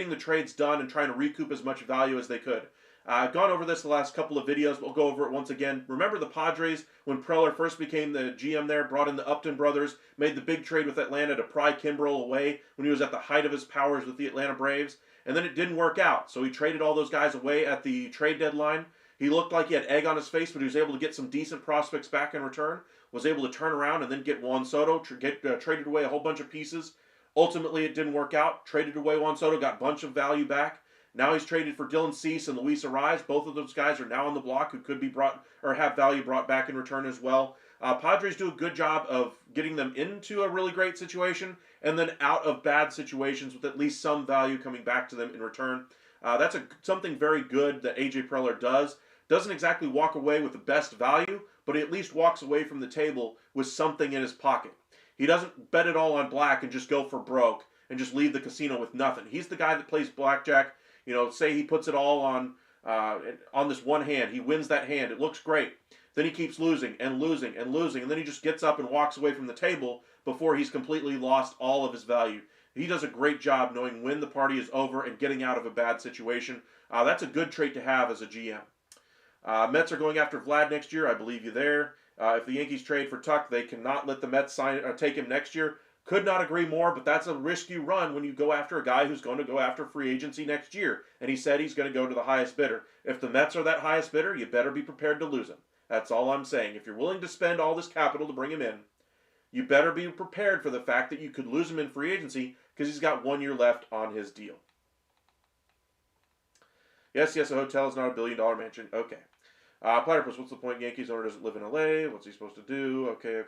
the trades done and trying to recoup as much value as they could. I've gone over this the last couple of videos. We'll go over it once again. Remember the Padres, when Preller first became the GM there, brought in the Upton brothers, made the big trade with Atlanta to pry Kimbrel away when he was at the height of his powers with the Atlanta Braves. And then it didn't work out. So he traded all those guys away at the trade deadline. He looked like he had egg on his face, but he was able to get some decent prospects back in return. Was able to turn around and then get Juan Soto, traded away a whole bunch of pieces. Ultimately, it didn't work out. Traded away Juan Soto, got a bunch of value back. Now he's traded for Dylan Cease and Luis Arraez. Both of those guys are now on the block who could be brought or have value brought back in return as well. Padres do a good job of getting them into a really great situation and then out of bad situations with at least some value coming back to them in return. That's something very good that A.J. Preller does. Doesn't exactly walk away with the best value, but he at least walks away from the table with something in his pocket. He doesn't bet it all on black and just go for broke and just leave the casino with nothing. He's the guy that plays blackjack. Say he puts it all on this one hand. He wins that hand. It looks great. Then he keeps losing and losing and losing, and then he just gets up and walks away from the table before he's completely lost all of his value. He does a great job knowing when the party is over and getting out of a bad situation. That's a good trait to have as a GM. Mets are going after Vlad next year. I believe you there. If the Yankees trade for Tuck, they cannot let the Mets take him next year. Could not agree more, but that's a risk you run when you go after a guy who's going to go after free agency next year. And he said he's going to go to the highest bidder. If the Mets are that highest bidder, you better be prepared to lose him. That's all I'm saying. If you're willing to spend all this capital to bring him in, you better be prepared for the fact that you could lose him in free agency because he's got 1 year left on his deal. Yes, a hotel is not a billion-dollar mansion. Okay. Platypus, what's the point? Yankees owner doesn't live in LA. What's he supposed to do? Okay.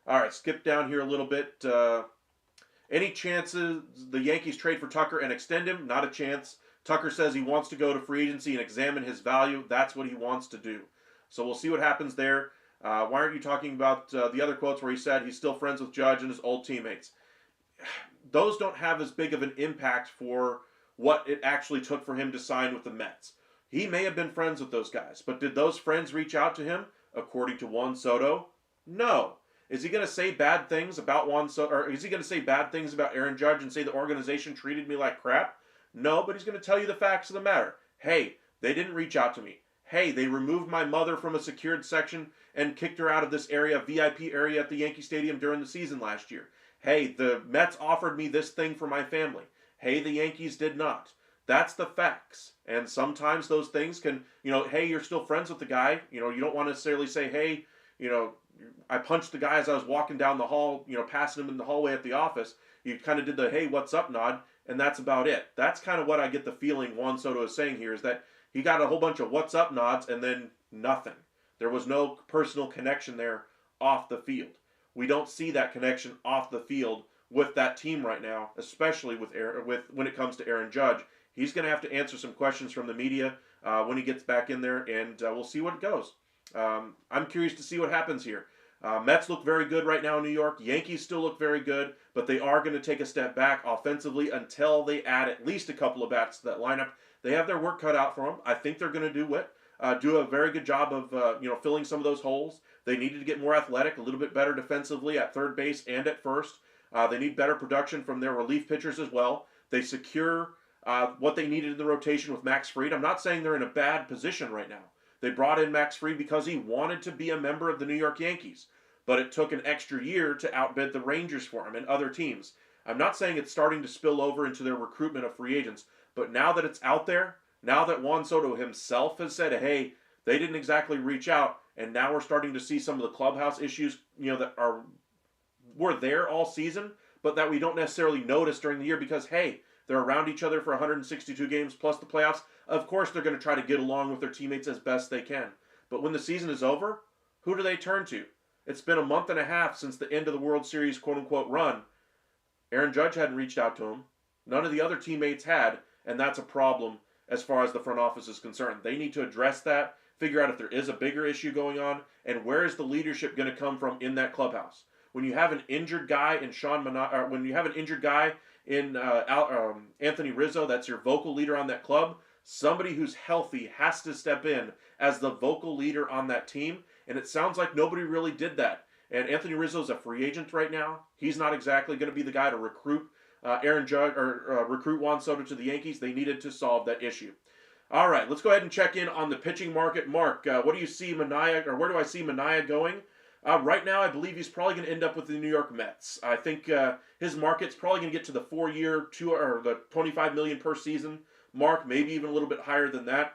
All right, skip down here a little bit. Any chances the Yankees trade for Tucker and extend him? Not a chance. Tucker says he wants to go to free agency and examine his value. That's what he wants to do. So we'll see what happens there. Why aren't you talking about the other quotes where he said he's still friends with Judge and his old teammates? Those don't have as big of an impact for what it actually took for him to sign with the Mets. He may have been friends with those guys, but did those friends reach out to him? According to Juan Soto, no. Is he going to say bad things about Juan Soto, or is he going to say bad things about Aaron Judge and say the organization treated me like crap? No, but he's going to tell you the facts of the matter. Hey, they didn't reach out to me. Hey, they removed my mother from a secured section and kicked her out of this area, VIP area at the Yankee Stadium during the season last year. Hey, the Mets offered me this thing for my family. Hey, the Yankees did not. That's the facts. And sometimes those things can, hey, you're still friends with the guy. You don't want to necessarily say, hey, I punched the guy as I was walking down the hall, passing him in the hallway at the office. You kind of did the, hey, what's up nod, and that's about it. That's kind of what I get the feeling Juan Soto is saying here, is that he got a whole bunch of what's up nods and then nothing. There was no personal connection there off the field. We don't see that connection off the field with that team right now, especially with when it comes to Aaron Judge. He's going to have to answer some questions from the media when he gets back in there, and we'll see what it goes. I'm curious to see what happens here. Mets look very good right now in New York. Yankees still look very good, but they are going to take a step back offensively until they add at least a couple of bats to that lineup. They have their work cut out for them. I think they're going to do a very good job of filling some of those holes. They needed to get more athletic, a little bit better defensively at third base and at first. They need better production from their relief pitchers as well. They secure what they needed in the rotation with Max Fried. I'm not saying they're in a bad position right now. They brought in Max Fried because he wanted to be a member of the New York Yankees, but it took an extra year to outbid the Rangers for him and other teams. I'm not saying it's starting to spill over into their recruitment of free agents, but now that it's out there, now that Juan Soto himself has said, hey, they didn't exactly reach out, and now we're starting to see some of the clubhouse issues, that were there all season, but that we don't necessarily notice during the year because, hey, they're around each other for 162 games plus the playoffs. Of course, they're going to try to get along with their teammates as best they can. But when the season is over, who do they turn to? It's been a month and a half since the end of the World Series quote-unquote run. Aaron Judge hadn't reached out to him. None of the other teammates had, and that's a problem as far as the front office is concerned. They need to address that, figure out if there is a bigger issue going on, and where is the leadership going to come from in that clubhouse. When you have an injured guy in Anthony Rizzo, that's your vocal leader on that club, somebody who's healthy has to step in as the vocal leader on that team, and it sounds like nobody really did that. And Anthony Rizzo's a free agent right now. He's not exactly going to be the guy to recruit Aaron Judge or recruit Juan Soto to the Yankees. They needed to solve that issue. All right, let's go ahead and check in on the pitching market. Mark, what do you see where do I see Manaea going? Right now, I believe he's probably going to end up with the New York Mets. I think his market's probably going to get to the 4-year, the $25 million per season mark, maybe even a little bit higher than that.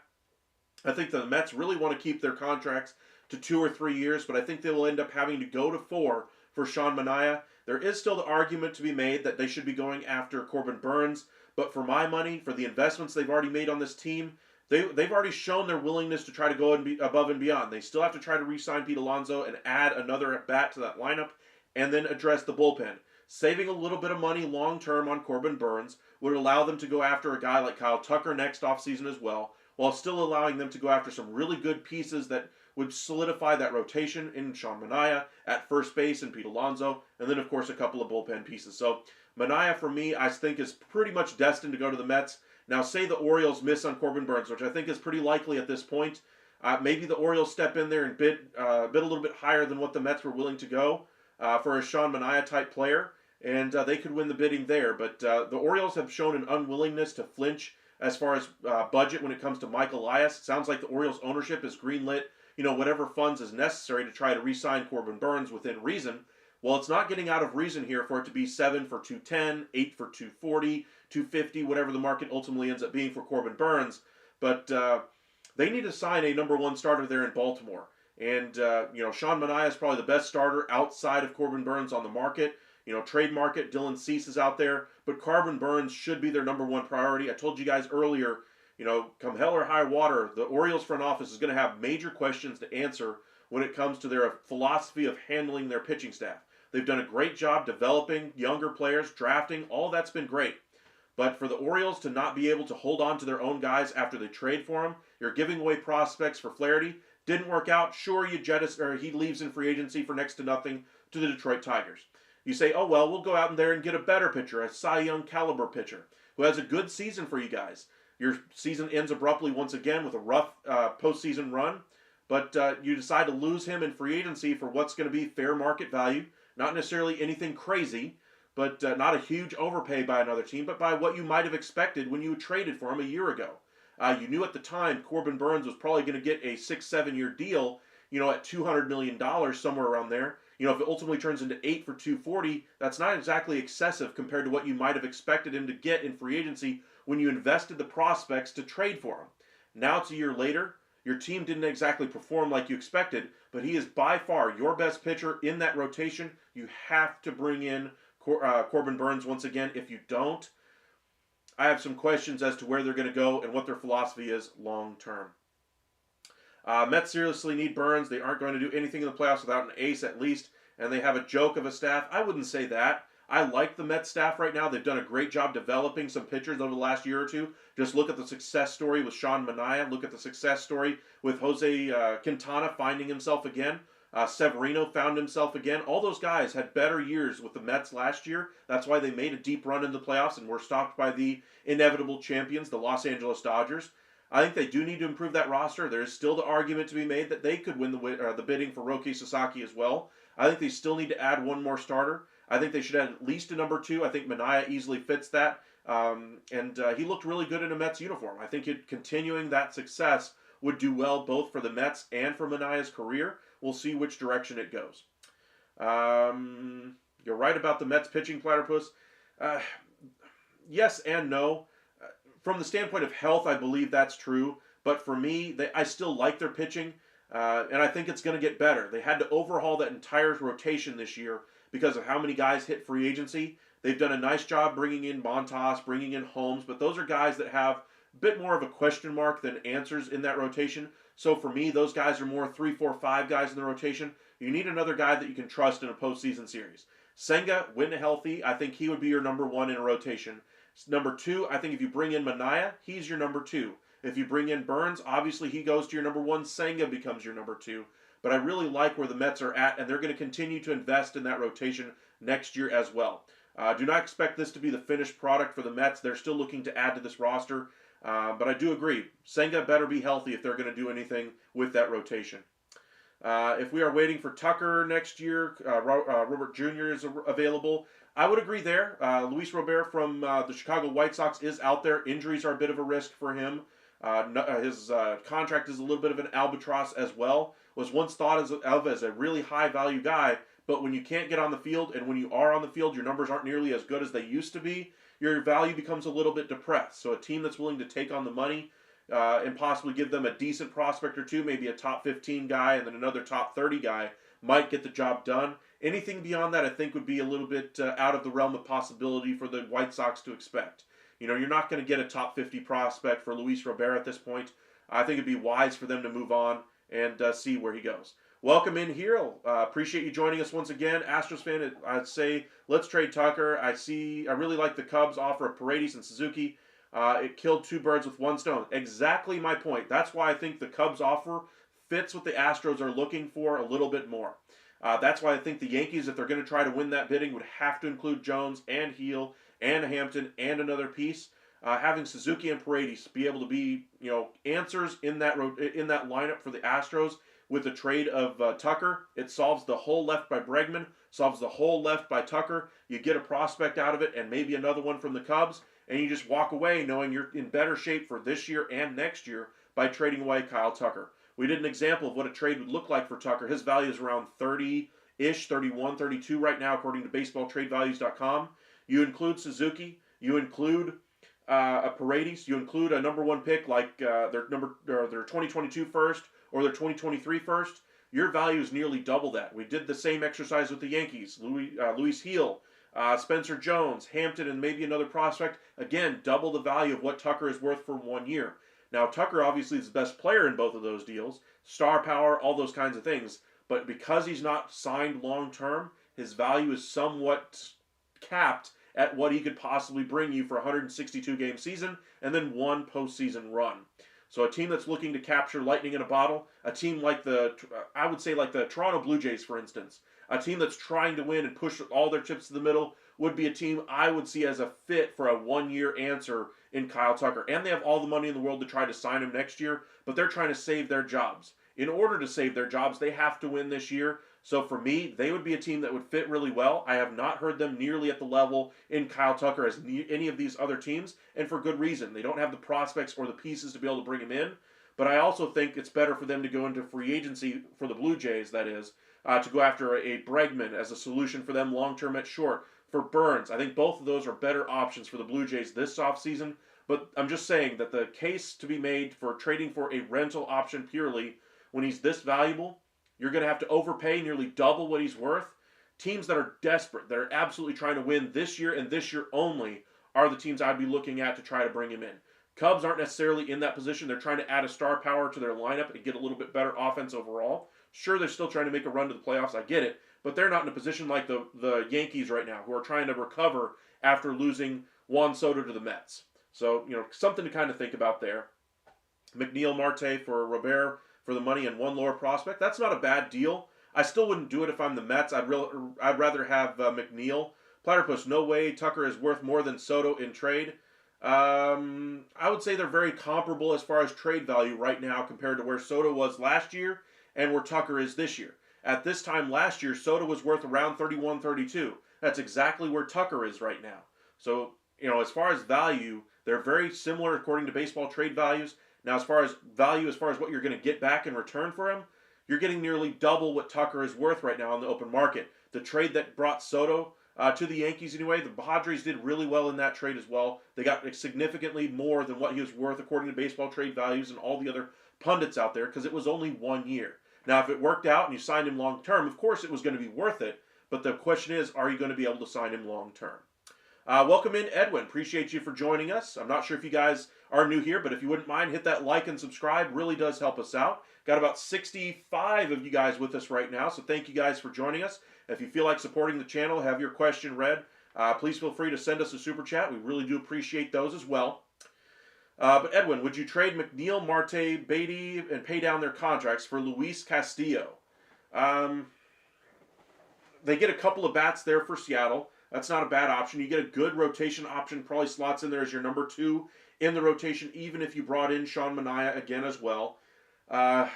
I think the Mets really want to keep their contracts to 2 or 3 years, but I think they will end up having to go to 4 for Sean Manaea. There is still the argument to be made that they should be going after Corbin Burnes, but for my money, for the investments they've already made on this team, they've already shown their willingness to try to go above and beyond. They still have to try to re-sign Pete Alonso and add another bat to that lineup, and then address the bullpen. Saving a little bit of money long-term on Corbin Burnes would allow them to go after a guy like Kyle Tucker next offseason as well, while still allowing them to go after some really good pieces that would solidify that rotation in Sean Manaea at first base and Pete Alonso, and then, of course, a couple of bullpen pieces. So Manaea, for me, I think is pretty much destined to go to the Mets. Now, say the Orioles miss on Corbin Burnes, which I think is pretty likely at this point. Maybe the Orioles step in there and bid a little bit higher than what the Mets were willing to go for a Sean Manaea-type player, and they could win the bidding there. But the Orioles have shown an unwillingness to flinch as far as budget when it comes to Mike Elias. It sounds like the Orioles ownership is greenlit, whatever funds is necessary to try to re-sign Corbin Burnes within reason. Well, it's not getting out of reason here for it to be 7 for $210, 8 for $240, $250, whatever the market ultimately ends up being for Corbin Burnes. But they need to sign a number 1 starter there in Baltimore. And, Sean Manaea is probably the best starter outside of Corbin Burnes on the market. Trade market, Dylan Cease is out there. But Corbin Burnes should be their number one priority. I told you guys earlier, come hell or high water, the Orioles front office is going to have major questions to answer when it comes to their philosophy of handling their pitching staff. They've done a great job developing younger players, drafting, all that's been great. But for the Orioles to not be able to hold on to their own guys after they trade for them, you're giving away prospects for Flaherty. Didn't work out. Sure, he leaves in free agency for next to nothing to the Detroit Tigers. You say, oh well, we'll go out in there and get a better pitcher, a Cy Young caliber pitcher who has a good season for you guys. Your season ends abruptly once again with a rough postseason run, but you decide to lose him in free agency for what's going to be fair market value. Not necessarily anything crazy, but not a huge overpay by another team, but by what you might have expected when you traded for him a year ago. You knew at the time Corbin Burnes was probably going to get a 6-7 year deal, at $200 million, somewhere around there. If it ultimately turns into 8 for $240, that's not exactly excessive compared to what you might have expected him to get in free agency when you invested the prospects to trade for him. Now it's a year later. Your team didn't exactly perform like you expected, but he is by far your best pitcher in that rotation. You have to bring in Corbin Burnes once again. If you don't, I have some questions as to where they're going to go and what their philosophy is long term. Mets seriously need Burnes. They aren't going to do anything in the playoffs without an ace at least, and they have a joke of a staff. I wouldn't say that. I like the Mets staff right now. They've done a great job developing some pitchers over the last year or two. Just look at the success story with Sean Manaea. Look at the success story with Jose Quintana finding himself again. Severino found himself again. All those guys had better years with the Mets last year. That's why they made a deep run in the playoffs and were stopped by the inevitable champions, the Los Angeles Dodgers. I think they do need to improve that roster. There is still the argument to be made that they could win the bidding for Roki Sasaki as well. I think they still need to add one more starter. I think they should add at least a number 2. I think Manaea easily fits that. And he looked really good in a Mets uniform. I think continuing that success would do well both for the Mets and for Manaea's career. We'll see which direction it goes. You're right about the Mets pitching, Platypus. Yes and no. From the standpoint of health, I believe that's true. But for me, I still like their pitching. And I think it's going to get better. They had to overhaul that entire rotation this year because of how many guys hit free agency. They've done a nice job bringing in Montas, bringing in Holmes, but those are guys that have a bit more of a question mark than answers in that rotation. So for me, those guys are more 3, 4, 5 guys in the rotation. You need another guy that you can trust in a postseason series. Senga, when healthy, I think he would be your number 1 in a rotation. Number 2, I think if you bring in Manaea, he's your number 2. If you bring in Burnes, obviously he goes to your number 1. Senga becomes your number 2. But I really like where the Mets are at, and they're going to continue to invest in that rotation next year as well. Do not expect this to be the finished product for the Mets. They're still looking to add to this roster. But I do agree. Senga better be healthy if they're going to do anything with that rotation. If we are waiting for Tucker next year, Robert Jr. is available. I would agree there. Luis Robert from the Chicago White Sox is out there. Injuries are a bit of a risk for him. His contract is a little bit of an albatross as well. Was once thought of as a really high value guy, but when you can't get on the field and when you are on the field, your numbers aren't nearly as good as they used to be. Your value becomes a little bit depressed. So a team that's willing to take on the money and possibly give them a decent prospect or two, maybe a top 15 guy and then another top 30 guy, might get the job done. Anything beyond that, I think, would be a little bit out of the realm of possibility for the White Sox to expect. You're not going to get a top 50 prospect for Luis Robert at this point. I think it'd be wise for them to move on and see where he goes. Welcome in here. Appreciate you joining us once again. Astros fan, I'd say let's trade Tucker. I really like the Cubs offer of Paredes and Suzuki. It killed 2 birds with 1 stone. Exactly my point. That's why I think the Cubs offer fits what the Astros are looking for a little bit more. That's why I think the Yankees, if they're going to try to win that bidding, would have to include Jones and Heel and Hampton and another piece. Having Suzuki and Paredes be able to be, answers in that lineup for the Astros with the trade of Tucker, it solves the hole left by Bregman, solves the hole left by Tucker. You get a prospect out of it and maybe another one from the Cubs, and you just walk away knowing you're in better shape for this year and next year by trading away Kyle Tucker. We did an example of what a trade would look like for Tucker. His value is around 30-ish, 31, 32 right now, according to baseballtradevalues.com. You include Suzuki, you include a Paredes, you include a number 1 pick like their 2022 first or their 2023 first. your value is nearly double that. We did the same exercise with the Yankees. Luis Heel, Spencer Jones, Hampton, and maybe another prospect. Again, double the value of what Tucker is worth for 1 year. Now, Tucker obviously is the best player in both of those deals, star power, all those kinds of things. But because he's not signed long term, his value is somewhat capped at what he could possibly bring you for a 162 game season and then one postseason run. So a team that's looking to capture lightning in a bottle, a team like I would say like the Toronto Blue Jays, for instance, a team that's trying to win and push all their chips to the middle would be a team I would see as a fit for a 1 year answer in Kyle Tucker. And they have all the money in the world to try to sign him next year, but they're trying to save their jobs. In order to save their jobs, they have to win this year. So for me, they would be a team that would fit really well. I have not heard them nearly at the level in Kyle Tucker as any of these other teams, and for good reason. They don't have the prospects or the pieces to be able to bring him in. But I also think it's better for them to go into free agency, for the Blue Jays, that is, to go after a Bregman as a solution for them long-term at short. For Burns, I think both of those are better options for the Blue Jays this offseason. But I'm just saying that the case to be made for trading for a rental option purely, when he's this valuable, you're going to have to overpay nearly double what he's worth. Teams that are desperate, that are absolutely trying to win this year and this year only, are the teams I'd be looking at to try to bring him in. Cubs aren't necessarily in that position. They're trying to add a star power to their lineup and get a little bit better offense overall. Sure, they're still trying to make a run to the playoffs. I get it. But they're not in a position like the Yankees right now, who are trying to recover after losing Juan Soto to the Mets. So, something to kind of think about there. McNeil, Marte for Robert for the money and one lower prospect. That's not a bad deal. I still wouldn't do it if I'm the Mets. I'd rather have McNeil. Platypus, no way Tucker is worth more than Soto in trade. I would say they're very comparable as far as trade value right now compared to where Soto was last year and where Tucker is this year. At this time last year, Soto was worth around 31, 32. That's exactly where Tucker is right now. So, as far as value, they're very similar according to baseball trade values. Now, as far as value, as far as what you're going to get back in return for him, you're getting nearly double what Tucker is worth right now on the open market. The trade that brought Soto to the Yankees anyway, the Padres did really well in that trade as well. They got significantly more than what he was worth according to baseball trade values and all the other pundits out there because it was only 1 year. Now, if it worked out and you signed him long term, of course it was going to be worth it. But the question is, are you going to be able to sign him long term? Welcome in, Edwin. Appreciate you for joining us. I'm not sure if you guys are new here, but if you wouldn't mind, hit that like and subscribe. Really does help us out. Got about 65 of you guys with us right now, so thank you guys for joining us. If you feel like supporting the channel, have your question read, please feel free to send us a super chat. We really do appreciate those as well. But Edwin, would you trade McNeil, Marte, Beatty, and pay down their contracts for Luis Castillo? They get a couple of bats there for Seattle. That's not a bad option. You get a good rotation option, probably slots in there as your number 2 in the rotation, even if you brought in Sean Manaea again as well. I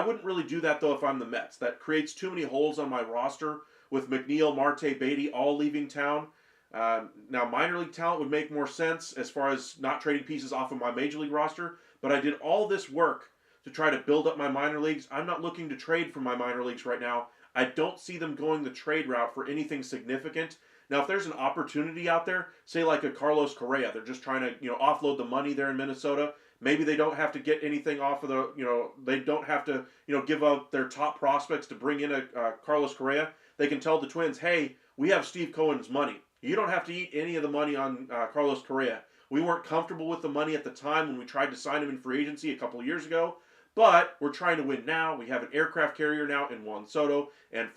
wouldn't really do that, though, if I'm the Mets. That creates too many holes on my roster with McNeil, Marte, Beatty all leaving town. Now, minor league talent would make more sense as far as not trading pieces off of my major league roster, but I did all this work to try to build up my minor leagues. I'm not looking to trade for my minor leagues right now. I don't see them going the trade route for anything significant. Now, if there's an opportunity out there, say like a Carlos Correa, they're just trying to, offload the money there in Minnesota. Maybe they don't have to get anything off of they don't have to, give up their top prospects to bring in a Carlos Correa. They can tell the Twins, hey, we have Steve Cohen's money. You don't have to eat any of the money on Carlos Correa. We weren't comfortable with the money at the time when we tried to sign him in free agency a couple of years ago. But we're trying to win now. We have an aircraft carrier now in Juan Soto and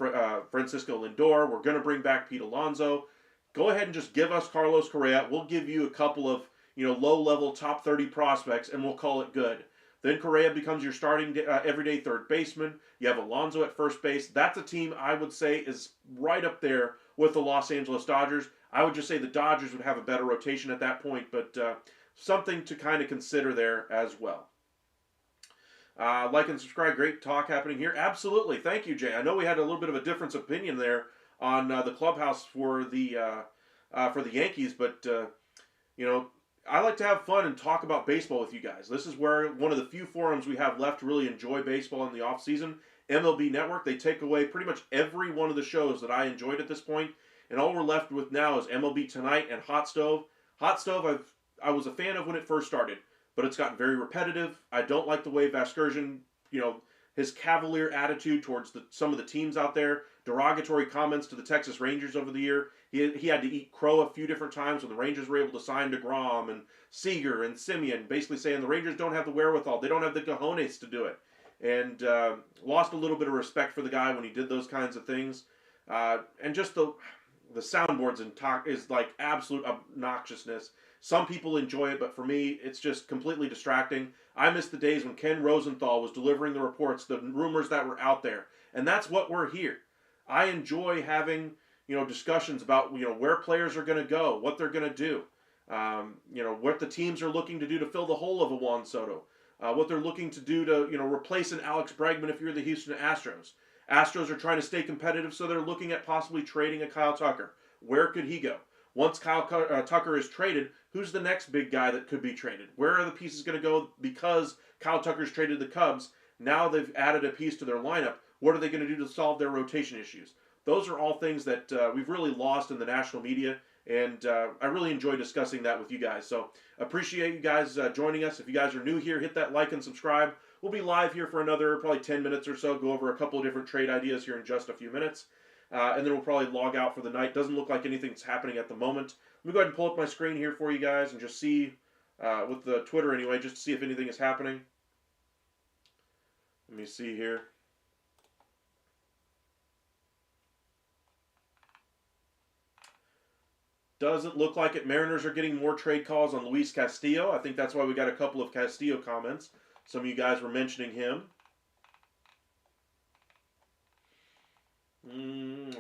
Francisco Lindor. We're going to bring back Pete Alonso. Go ahead and just give us Carlos Correa. We'll give you a couple of low-level top 30 prospects, and we'll call it good. Then Correa becomes your starting everyday third baseman. You have Alonso at first base. That's a team I would say is right up there with the Los Angeles Dodgers. I would just say the Dodgers would have a better rotation at that point, but something to kind of consider there as well. Like and subscribe. Great talk happening here. Absolutely. Thank you, Jay. I know we had a little bit of a difference opinion there on the clubhouse for the Yankees, but I like to have fun and talk about baseball with you guys. This is where one of the few forums we have left to really enjoy baseball in the off season. MLB Network, they take away pretty much every one of the shows that I enjoyed at this point, and all we're left with now is MLB Tonight and Hot Stove. Hot Stove, I was a fan of when it first started, but it's gotten very repetitive. I don't like the way Vasgersian, his cavalier attitude towards some of the teams out there, derogatory comments to the Texas Rangers over the year. He had to eat crow a few different times when the Rangers were able to sign DeGrom and Seager and Simeon, basically saying the Rangers don't have the wherewithal. They don't have the cojones to do it. And lost a little bit of respect for the guy when he did those kinds of things. And just the soundboards and talk is like absolute obnoxiousness. Some people enjoy it, but for me, it's just completely distracting. I miss the days when Ken Rosenthal was delivering the reports, the rumors that were out there. And that's what we're here. I enjoy having, discussions about, where players are going to go, what they're going to do, what the teams are looking to do to fill the hole of a Juan Soto, what they're looking to do to, replace an Alex Bregman if you're the Houston Astros. Astros are trying to stay competitive, so they're looking at possibly trading a Kyle Tucker. Where could he go? Once Kyle Tucker is traded, who's the next big guy that could be traded? Where are the pieces going to go because Kyle Tucker's traded the Cubs? Now they've added a piece to their lineup. What are they going to do to solve their rotation issues? Those are all things that we've really lost in the national media, and I really enjoy discussing that with you guys. So appreciate you guys joining us. If you guys are new here, hit that like and subscribe. We'll be live here for another probably 10 minutes or so, go over a couple of different trade ideas here in just a few minutes. And then we'll probably log out for the night. Doesn't look like anything's happening at the moment. Let me go ahead and pull up my screen here for you guys and just see, with the Twitter anyway, just to see if anything is happening. Let me see here. Doesn't look like it. Mariners are getting more trade calls on Luis Castillo. I think that's why we got a couple of Castillo comments. Some of you guys were mentioning him.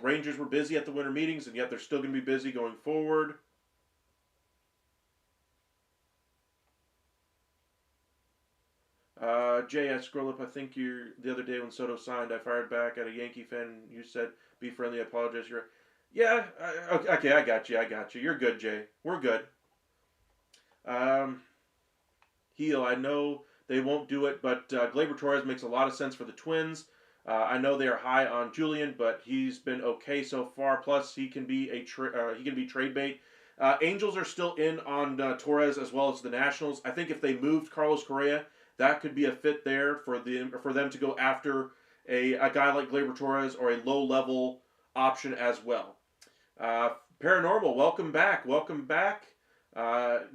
Rangers were busy at the winter meetings, and yet they're still going to be busy going forward. Jay, I scroll up. I think the other day when Soto signed, I fired back at a Yankee fan. You said, be friendly, I apologize. Yeah, okay, I got you. You're good, Jay. We're good. Heel, I know they won't do it, but Gleyber Torres makes a lot of sense for the Twins. I know they are high on Julian, but he's been okay so far. Plus, he can be trade bait. Angels are still in on Torres as well as the Nationals. I think if they moved Carlos Correa, that could be a fit there for them to go after a guy like Gleyber Torres or a low-level option as well. Paranormal, welcome back.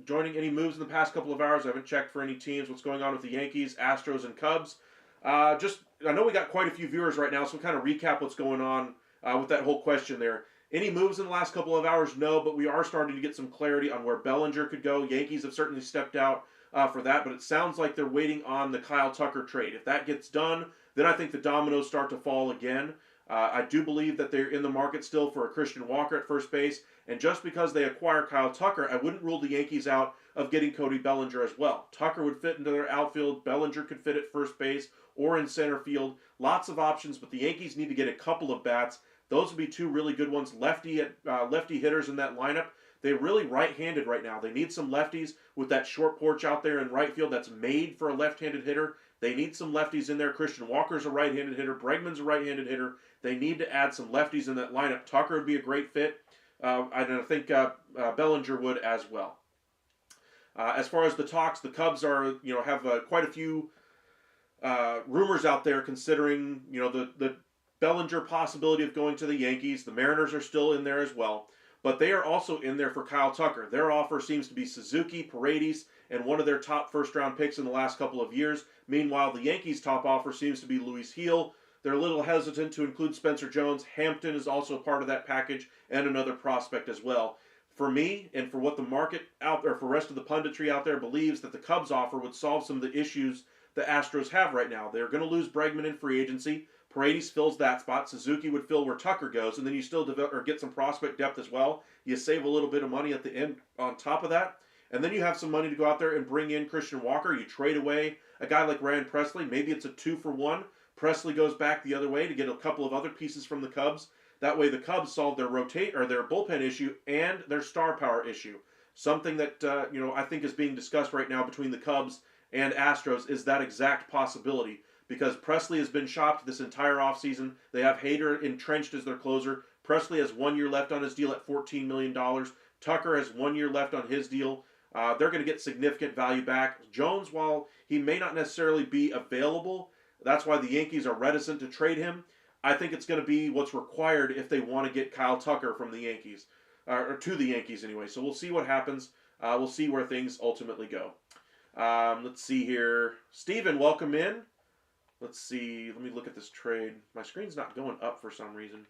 Joining any moves in the past couple of hours. I haven't checked for any teams. What's going on with the Yankees, Astros, and Cubs? I know we got quite a few viewers right now, so we'll kind of recap what's going on with that whole question there. Any moves in the last couple of hours? No, but we are starting to get some clarity on where Bellinger could go. Yankees have certainly stepped out for that, but it sounds like they're waiting on the Kyle Tucker trade. If that gets done, then I think the dominoes start to fall again. I do believe that they're in the market still for a Christian Walker at first base, and just because they acquire Kyle Tucker, I wouldn't rule the Yankees out of getting Cody Bellinger as well. Tucker would fit into their outfield. Bellinger could fit at first base or in center field. Lots of options, but the Yankees need to get a couple of bats. Those would be two really good ones. Lefty hitters in that lineup. They're really right-handed right now. They need some lefties with that short porch out there in right field that's made for a left-handed hitter. They need some lefties in there. Christian Walker's a right-handed hitter. Bregman's a right-handed hitter. They need to add some lefties in that lineup. Tucker would be a great fit. I think Bellinger would as well. As far as the talks, the Cubs are, have quite a few rumors out there considering, the Bellinger possibility of going to the Yankees. The Mariners are still in there as well. But they are also in there for Kyle Tucker. Their offer seems to be Suzuki, Paredes, and one of their top first-round picks in the last couple of years. Meanwhile, the Yankees' top offer seems to be Luis Heel. They're a little hesitant to include Spencer Jones. Hampton is also a part of that package, and another prospect as well. For me, and for what the market out there, for the rest of the punditry out there, believes that the Cubs offer would solve some of the issues the Astros have right now. They're going to lose Bregman in free agency. Paredes fills that spot. Suzuki would fill where Tucker goes, and then you still get some prospect depth as well. You save a little bit of money at the end on top of that, and then you have some money to go out there and bring in Christian Walker. You trade away a guy like Ryan Presley. Maybe it's a 2-for-1. Presley goes back the other way to get a couple of other pieces from the Cubs. That way, the Cubs solve their their bullpen issue and their star power issue. Something that I think is being discussed right now between the Cubs and Astros is that exact possibility. Because Presley has been shopped this entire offseason. They have Hader entrenched as their closer. Presley has 1 year left on his deal at $14 million. Tucker has 1 year left on his deal. They're going to get significant value back. Jones, while he may not necessarily be available, That's why the Yankees are reticent to trade him. I think it's going to be what's required if they want to get Kyle Tucker from the Yankees, or to the Yankees anyway. So we'll see what happens. We'll see where things ultimately go. Let's see here. Steven, welcome in. Let's see. Let me look at this trade. My screen's not going up for some reason.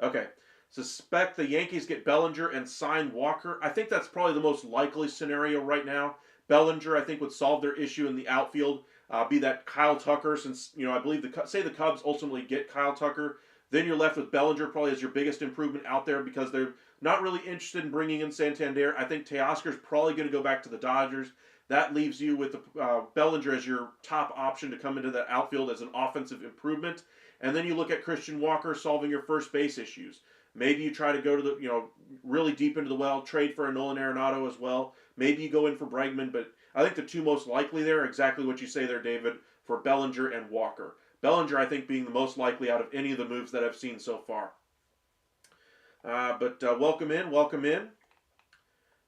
Okay. Suspect the Yankees get Bellinger and sign Walker. I think that's probably the most likely scenario right now. Bellinger, I think, would solve their issue in the outfield. Be that Kyle Tucker, since I believe the Cubs ultimately get Kyle Tucker, then you're left with Bellinger probably as your biggest improvement out there because they're not really interested in bringing in Santander. I think Teoscar's probably going to go back to the Dodgers. That leaves you with the Bellinger as your top option to come into the outfield as an offensive improvement. And then you look at Christian Walker solving your first base issues. Maybe you try to go to the, really deep into the well, trade for a Nolan Arenado as well. Maybe you go in for Bregman, but I think the two most likely there are exactly what you say there, David, for Bellinger and Walker. Bellinger, I think, being the most likely out of any of the moves that I've seen so far. But welcome in, welcome in.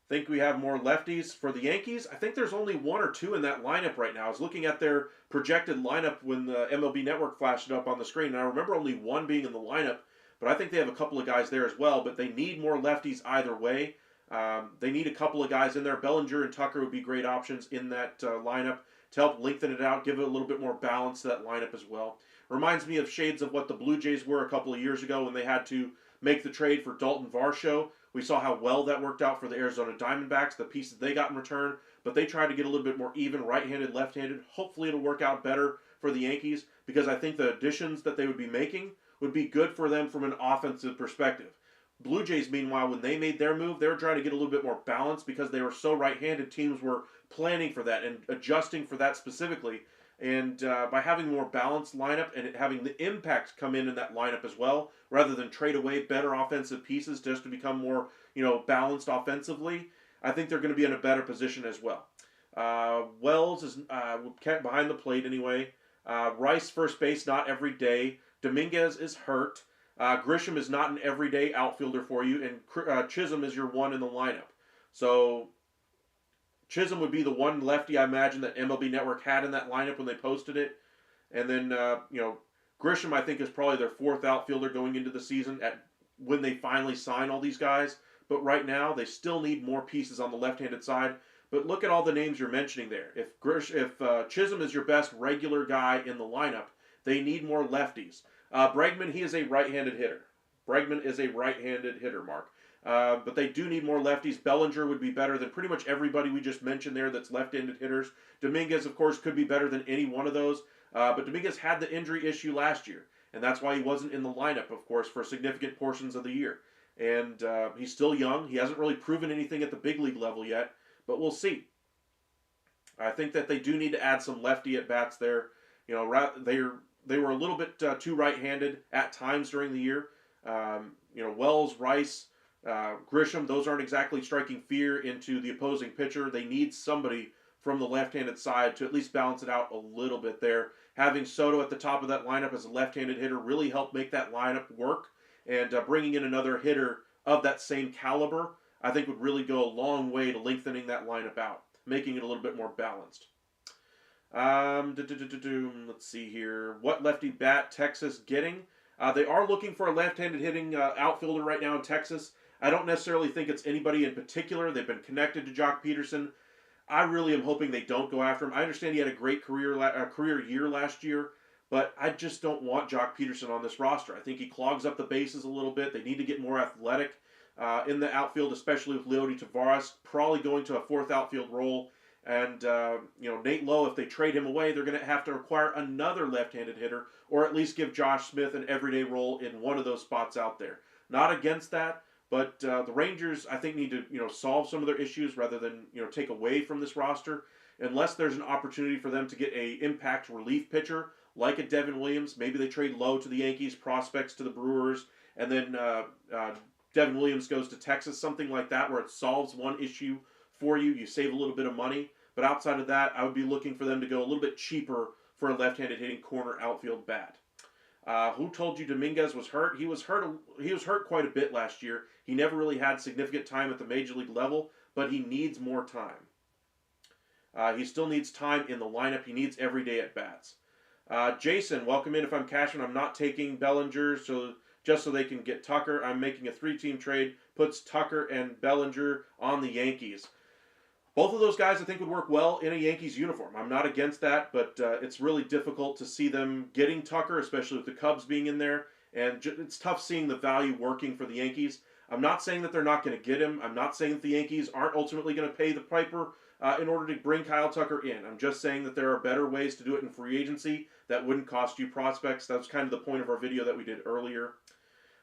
Think we have more lefties for the Yankees. I think there's only one or two in that lineup right now. I was looking at their projected lineup when the MLB Network flashed it up on the screen, and I remember only one being in the lineup, but I think they have a couple of guys there as well, but they need more lefties either way. They need a couple of guys in there. Bellinger and Tucker would be great options in that lineup to help lengthen it out, give it a little bit more balance to that lineup as well. Reminds me of shades of what the Blue Jays were a couple of years ago when they had to make the trade for Dalton Varsho. We saw how well that worked out for the Arizona Diamondbacks, the pieces they got in return, but they tried to get a little bit more even, right-handed, left-handed. Hopefully it'll work out better for the Yankees because I think the additions that they would be making would be good for them from an offensive perspective. Blue Jays, meanwhile, when they made their move, they were trying to get a little bit more balance because they were so right-handed. Teams were planning for that and adjusting for that specifically. And by having a more balanced lineup and having the impact come in that lineup as well, rather than trade away better offensive pieces just to become more, balanced offensively, I think they're going to be in a better position as well. Wells is kept behind the plate anyway. Rice first base, not every day. Dominguez is hurt. Grisham is not an everyday outfielder for you, and Chisholm is your one in the lineup. So Chisholm would be the one lefty I imagine that MLB Network had in that lineup when they posted it. And then, Grisham I think is probably their fourth outfielder going into the season when they finally sign all these guys. But right now, they still need more pieces on the left-handed side. But look at all the names you're mentioning there. If Chisholm is your best regular guy in the lineup, they need more lefties. Bregman, he is a right-handed hitter. Bregman is a right-handed hitter, Mark. But they do need more lefties. Bellinger would be better than pretty much everybody we just mentioned there that's left-handed hitters. Dominguez, of course, could be better than any one of those. But Dominguez had the injury issue last year, and that's why he wasn't in the lineup, of course, for significant portions of the year. And he's still young. He hasn't really proven anything at the big league level yet, but we'll see. I think that they do need to add some lefty at-bats there. They were a little bit too right-handed at times during the year. Wells, Rice, Grisham, those aren't exactly striking fear into the opposing pitcher. They need somebody from the left-handed side to at least balance it out a little bit there. Having Soto at the top of that lineup as a left-handed hitter really helped make that lineup work, and bringing in another hitter of that same caliber, I think would really go a long way to lengthening that lineup out, making it a little bit more balanced. Let's see here. What lefty bat Texas getting? They are looking for a left-handed hitting outfielder right now in Texas. I don't necessarily think it's anybody in particular. They've been connected to Jock Peterson. I really am hoping they don't go after him. I understand he had a great career year last year, but I just don't want Jock Peterson on this roster. I think he clogs up the bases a little bit. They need to get more athletic in the outfield, especially with Leody Taveras probably going to a fourth outfield role. And, Nate Lowe, if they trade him away, they're going to have to acquire another left-handed hitter or at least give Josh Smith an everyday role in one of those spots out there. Not against that, but the Rangers, I think, need to, solve some of their issues rather than, take away from this roster. Unless there's an opportunity for them to get a impact relief pitcher like a Devin Williams. Maybe they trade Lowe to the Yankees, prospects to the Brewers, and then Devin Williams goes to Texas, something like that where it solves one issue for you. You save a little bit of money. But outside of that, I would be looking for them to go a little bit cheaper for a left-handed hitting corner outfield bat. Who told you Dominguez was hurt? He was hurt quite a bit last year. He never really had significant time at the major league level, but he needs more time. He still needs time in the lineup. He needs everyday at-bats. Jason, welcome in. If I'm cashing, I'm not taking Bellinger just so they can get Tucker. I'm making a 3-team trade, puts Tucker and Bellinger on the Yankees. Both of those guys I think would work well in a Yankees uniform. I'm not against that, but it's really difficult to see them getting Tucker, especially with the Cubs being in there. And it's tough seeing the value working for the Yankees. I'm not saying that they're not going to get him. I'm not saying that the Yankees aren't ultimately going to pay the piper in order to bring Kyle Tucker in. I'm just saying that there are better ways to do it in free agency that wouldn't cost you prospects. That was kind of the point of our video that we did earlier.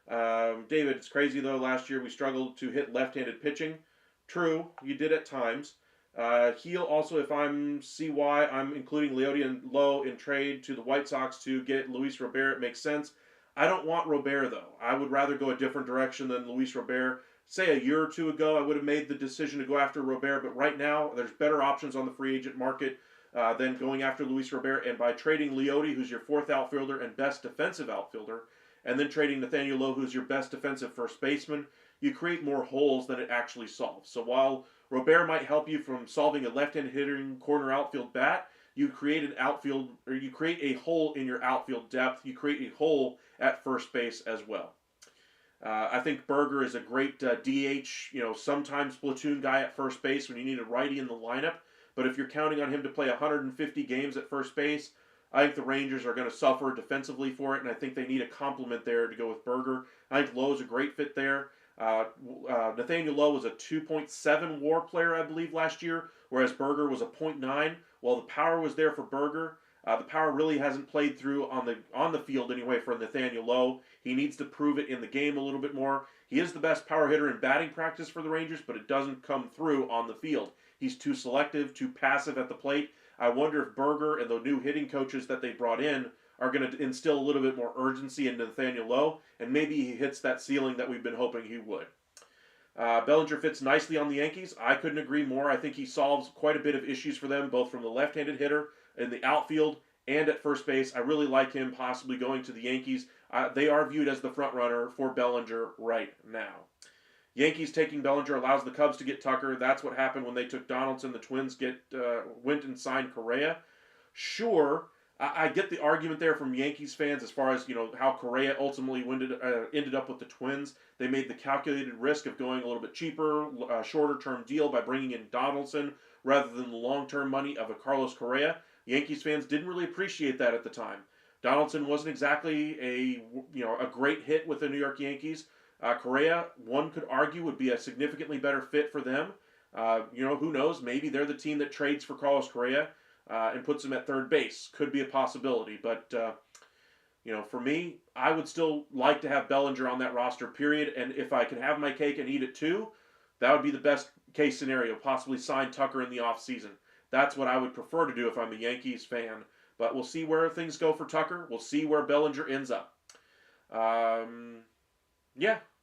David, it's crazy though. Last year we struggled to hit left-handed pitching. True, you did at times. Heel also, if I'm CY, I'm including Leody and Lowe in trade to the White Sox to get Luis Robert. It makes sense. I don't want Robert though. I would rather go a different direction than Luis Robert. Say a year or two ago, I would have made the decision to go after Robert, but right now there's better options on the free agent market than going after Luis Robert. And by trading Leody, who's your 4th outfielder and best defensive outfielder, and then trading Nathaniel Lowe, who's your best defensive first baseman, you create more holes than it actually solves. So while Robert might help you from solving a left-handed hitting corner outfield bat, you create an outfield, or you create a hole in your outfield depth. You create a hole at first base as well. I think Berger is a great DH, sometimes platoon guy at first base when you need a righty in the lineup. But if you're counting on him to play 150 games at first base, I think the Rangers are going to suffer defensively for it, and I think they need a complement there to go with Berger. I think Lowe's a great fit there. Nathaniel Lowe was a 2.7 WAR player, I believe, last year, whereas Berger was a 0.9. While the power was there for Berger, the power really hasn't played through on the field anyway for Nathaniel Lowe. He needs to prove it in the game a little bit more. He is the best power hitter in batting practice for the Rangers, but it doesn't come through on the field. He's too selective, too passive at the plate. I wonder if Berger and the new hitting coaches that they brought in are going to instill a little bit more urgency into Nathaniel Lowe, and maybe he hits that ceiling that we've been hoping he would. Bellinger fits nicely on the Yankees. I couldn't agree more. I think he solves quite a bit of issues for them, both from the left-handed hitter in the outfield and at first base. I really like him possibly going to the Yankees. They are viewed as the front runner for Bellinger right now. Yankees taking Bellinger allows the Cubs to get Tucker. That's what happened when they took Donaldson. The Twins went and signed Correa. Sure, I get the argument there from Yankees fans as far as how Correa ultimately ended up with the Twins. They made the calculated risk of going a little bit cheaper, shorter-term deal by bringing in Donaldson rather than the long-term money of a Carlos Correa. Yankees fans didn't really appreciate that at the time. Donaldson wasn't exactly a great hit with the New York Yankees. Correa, one could argue, would be a significantly better fit for them. Who knows? Maybe they're the team that trades for Carlos Correa and puts him at third base. Could be a possibility. But, for me, I would still like to have Bellinger on that roster, period. And if I can have my cake and eat it too, that would be the best case scenario. Possibly sign Tucker in the offseason. That's what I would prefer to do if I'm a Yankees fan. But we'll see where things go for Tucker. We'll see where Bellinger ends up.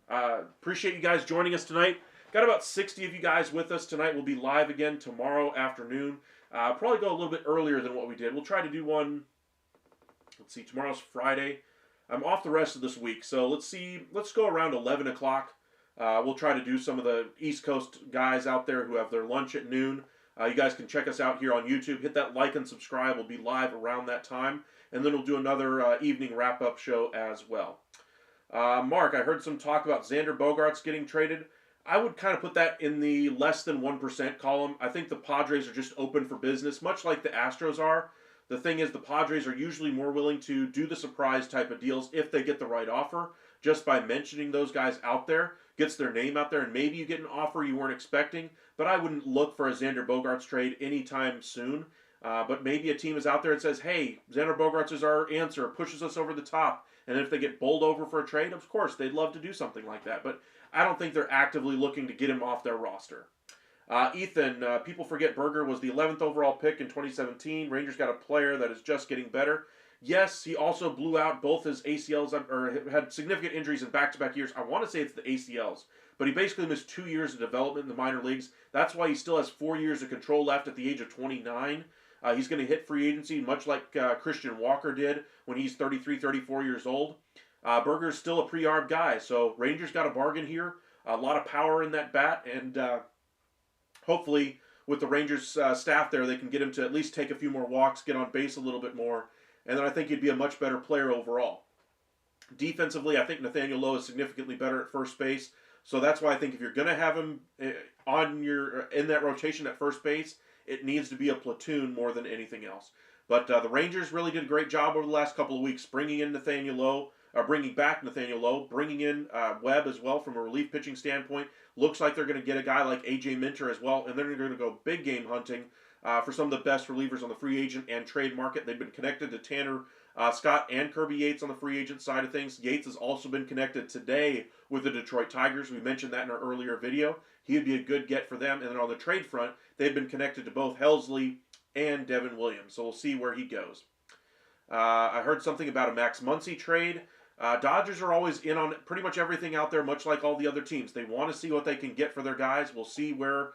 Appreciate you guys joining us tonight. Got about 60 of you guys with us tonight. We'll be live again tomorrow afternoon. Probably go a little bit earlier than what we did. We'll try to do one. Let's see, tomorrow's Friday. I'm off the rest of this week, so let's go around 11 o'clock. We'll try to do some of the East Coast guys out there who have their lunch at noon. You guys can check us out here on YouTube. Hit that like and subscribe. We'll be live around that time. And then we'll do another evening wrap-up show as well. Mark, I heard some talk about Xander Bogaerts getting traded. I would kind of put that in the less than 1% column. I think the Padres are just open for business, much like the Astros are. The thing is, the Padres are usually more willing to do the surprise type of deals if they get the right offer. Just by mentioning those guys out there, gets their name out there, and maybe you get an offer you weren't expecting. But I wouldn't look for a Xander Bogaerts trade anytime soon. But maybe a team is out there and says, hey, Xander Bogaerts is our answer, pushes us over the top. And if they get bowled over for a trade, of course, they'd love to do something like that. But I don't think they're actively looking to get him off their roster. Ethan, people forget Berger was the 11th overall pick in 2017. Rangers got a player that is just getting better. Yes, he also blew out both his ACLs, or had significant injuries in back-to-back years. I want to say it's the ACLs. But he basically missed 2 years of development in the minor leagues. That's why he still has 4 years of control left at the age of 29. He's going to hit free agency much like Christian Walker did when he's 33, 34 years old. Berger's still a pre-arb guy, so Rangers got a bargain here. A lot of power in that bat, and hopefully with the Rangers staff there, they can get him to at least take a few more walks, get on base a little bit more, and then I think he'd be a much better player overall. Defensively, I think Nathaniel Lowe is significantly better at first base. So that's why I think if you're going to have him in that rotation at first base, it needs to be a platoon more than anything else. But the Rangers really did a great job over the last couple of weeks bringing in Nathaniel Lowe, bringing back Nathaniel Lowe, bringing in Webb as well from a relief pitching standpoint. Looks like they're going to get a guy like A.J. Minter as well, and they're going to go big game hunting for some of the best relievers on the free agent and trade market. They've been connected to Tanner Scott and Kirby Yates on the free agent side of things. Yates has also been connected today with the Detroit Tigers. We mentioned that in our earlier video. He would be a good get for them. And then on the trade front, they've been connected to both Helsley and Devin Williams. So we'll see where he goes. I heard something about a Max Muncy trade. Dodgers are always in on pretty much everything out there, much like all the other teams. They want to see what they can get for their guys. We'll see where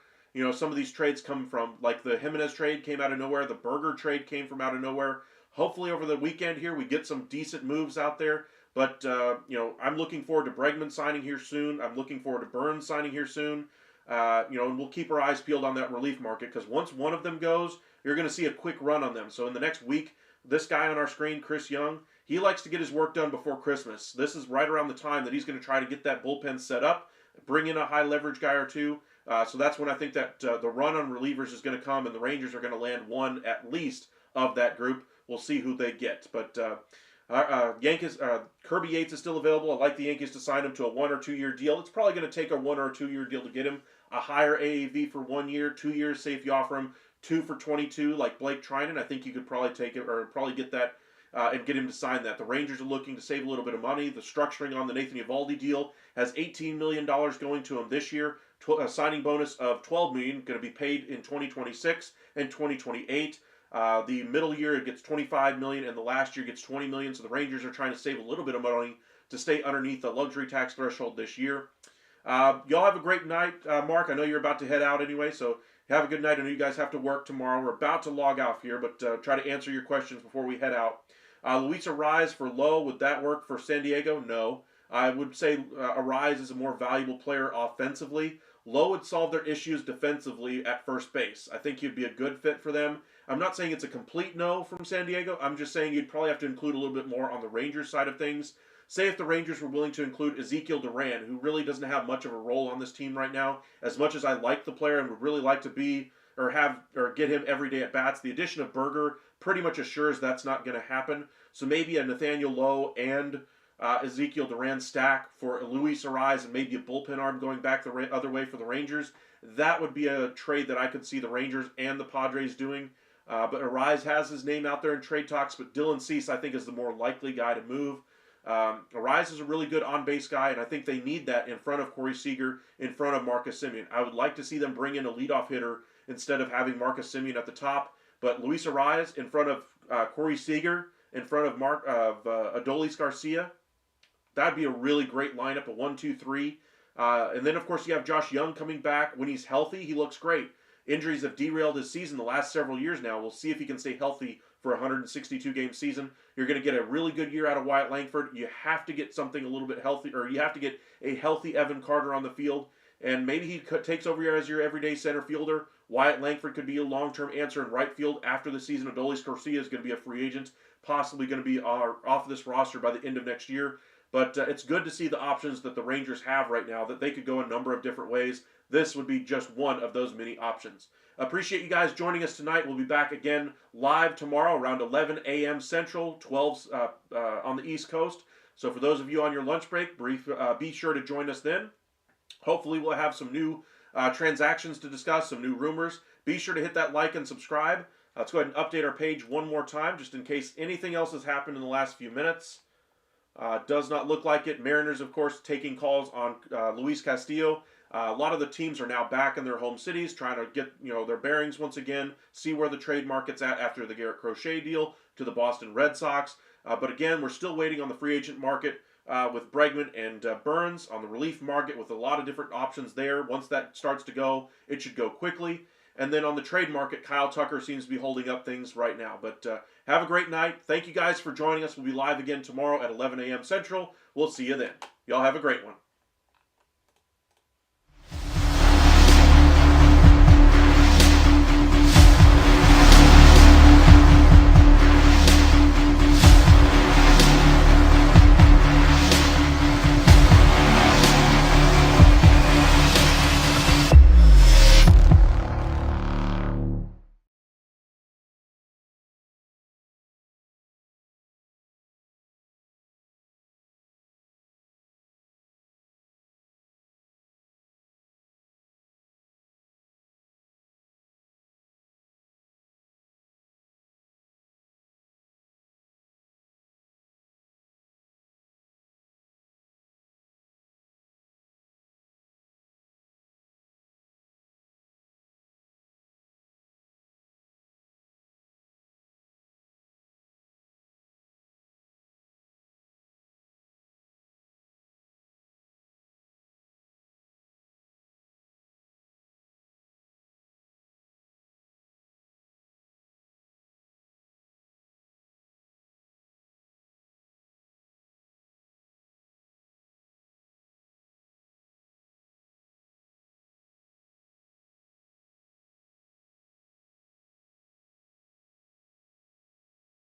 some of these trades come from. Like the Jimenez trade came out of nowhere. The Berger trade came from out of nowhere. Hopefully over the weekend here we get some decent moves out there. But, I'm looking forward to Bregman signing here soon. I'm looking forward to Burns signing here soon. And we'll keep our eyes peeled on that relief market because once one of them goes, you're going to see a quick run on them. So in the next week, this guy on our screen, Chris Young, he likes to get his work done before Christmas. This is right around the time that he's going to try to get that bullpen set up, bring in a high leverage guy or two. So that's when I think that the run on relievers is going to come and the Rangers are going to land one at least of that group. We'll see who they get. But Yankees, Kirby Yates is still available. I'd like the Yankees to sign him to a 1 or 2 year deal. It's probably going to take a 1 or 2 year deal to get him a higher AAV for 1 year. 2 years, say if you offer him 2 for 22 like Blake Trinan, I think you could probably take it or probably get that and get him to sign that. The Rangers are looking to save a little bit of money. The structuring on the Nathan Eovaldi deal has $18 million going to him this year. A signing bonus of $12 million going to be paid in 2026 and 2028. The middle year it gets $25 million, and the last year gets $20 million. So the Rangers are trying to save a little bit of money to stay underneath the luxury tax threshold this year. Y'all have a great night, Mark. I know you're about to head out anyway, so have a good night. I know you guys have to work tomorrow. We're about to log off here, but try to answer your questions before we head out. Luis Arraez for Lowe, would that work for San Diego? No. I would say Arraez is a more valuable player offensively. Lowe would solve their issues defensively at first base. I think he'd be a good fit for them. I'm not saying it's a complete no from San Diego. I'm just saying you'd probably have to include a little bit more on the Rangers side of things. Say if the Rangers were willing to include Ezekiel Duran, who really doesn't have much of a role on this team right now, as much as I like the player and would really like to be or get him every day at bats, the addition of Berger pretty much assures that's not going to happen. So maybe a Nathaniel Lowe and Ezekiel Duran stack for Luis Arraez and maybe a bullpen arm going back the other way for the Rangers. That would be a trade that I could see the Rangers and the Padres doing. But Arraez has his name out there in trade talks, but Dylan Cease, I think, is the more likely guy to move. Arraez is a really good on-base guy, and I think they need that in front of Corey Seager, in front of Marcus Semien. I would like to see them bring in a leadoff hitter instead of having Marcus Semien at the top. But Luis Arraez in front of Corey Seager, in front of Adolis Garcia, that'd be a really great lineup, a 1-2-3. And then, of course, you have Josh Young coming back. When he's healthy, he looks great. Injuries have derailed his season the last several years now. We'll see if he can stay healthy for a 162-game season. You're going to get a really good year out of Wyatt Langford. You have to get something a little bit healthy, or you have to get a healthy Evan Carter on the field. And maybe he takes over as your everyday center fielder. Wyatt Langford could be a long-term answer in right field after the season. Adolis Garcia is going to be a free agent, possibly going to be off this roster by the end of next year. But it's good to see the options that the Rangers have right now, that they could go a number of different ways. This would be just one of those many options. Appreciate you guys joining us tonight. We'll be back again live tomorrow around 11 a.m. Central, 12 on the East Coast. So for those of you on your lunch break, be sure to join us then. Hopefully we'll have some new transactions to discuss, some new rumors. Be sure to hit that like and subscribe. Let's go ahead and update our page one more time, just in case anything else has happened in the last few minutes. Does not look like it. Mariners, of course, taking calls on Luis Castillo. A lot of the teams are now back in their home cities, trying to get their bearings once again, see where the trade market's at after the Garrett Crochet deal to the Boston Red Sox. But again, we're still waiting on the free agent market with Bregman and Burns, on the relief market with a lot of different options there. Once that starts to go, it should go quickly. And then on the trade market, Kyle Tucker seems to be holding up things right now. But have a great night. Thank you guys for joining us. We'll be live again tomorrow at 11 a.m. Central. We'll see you then. Y'all have a great one.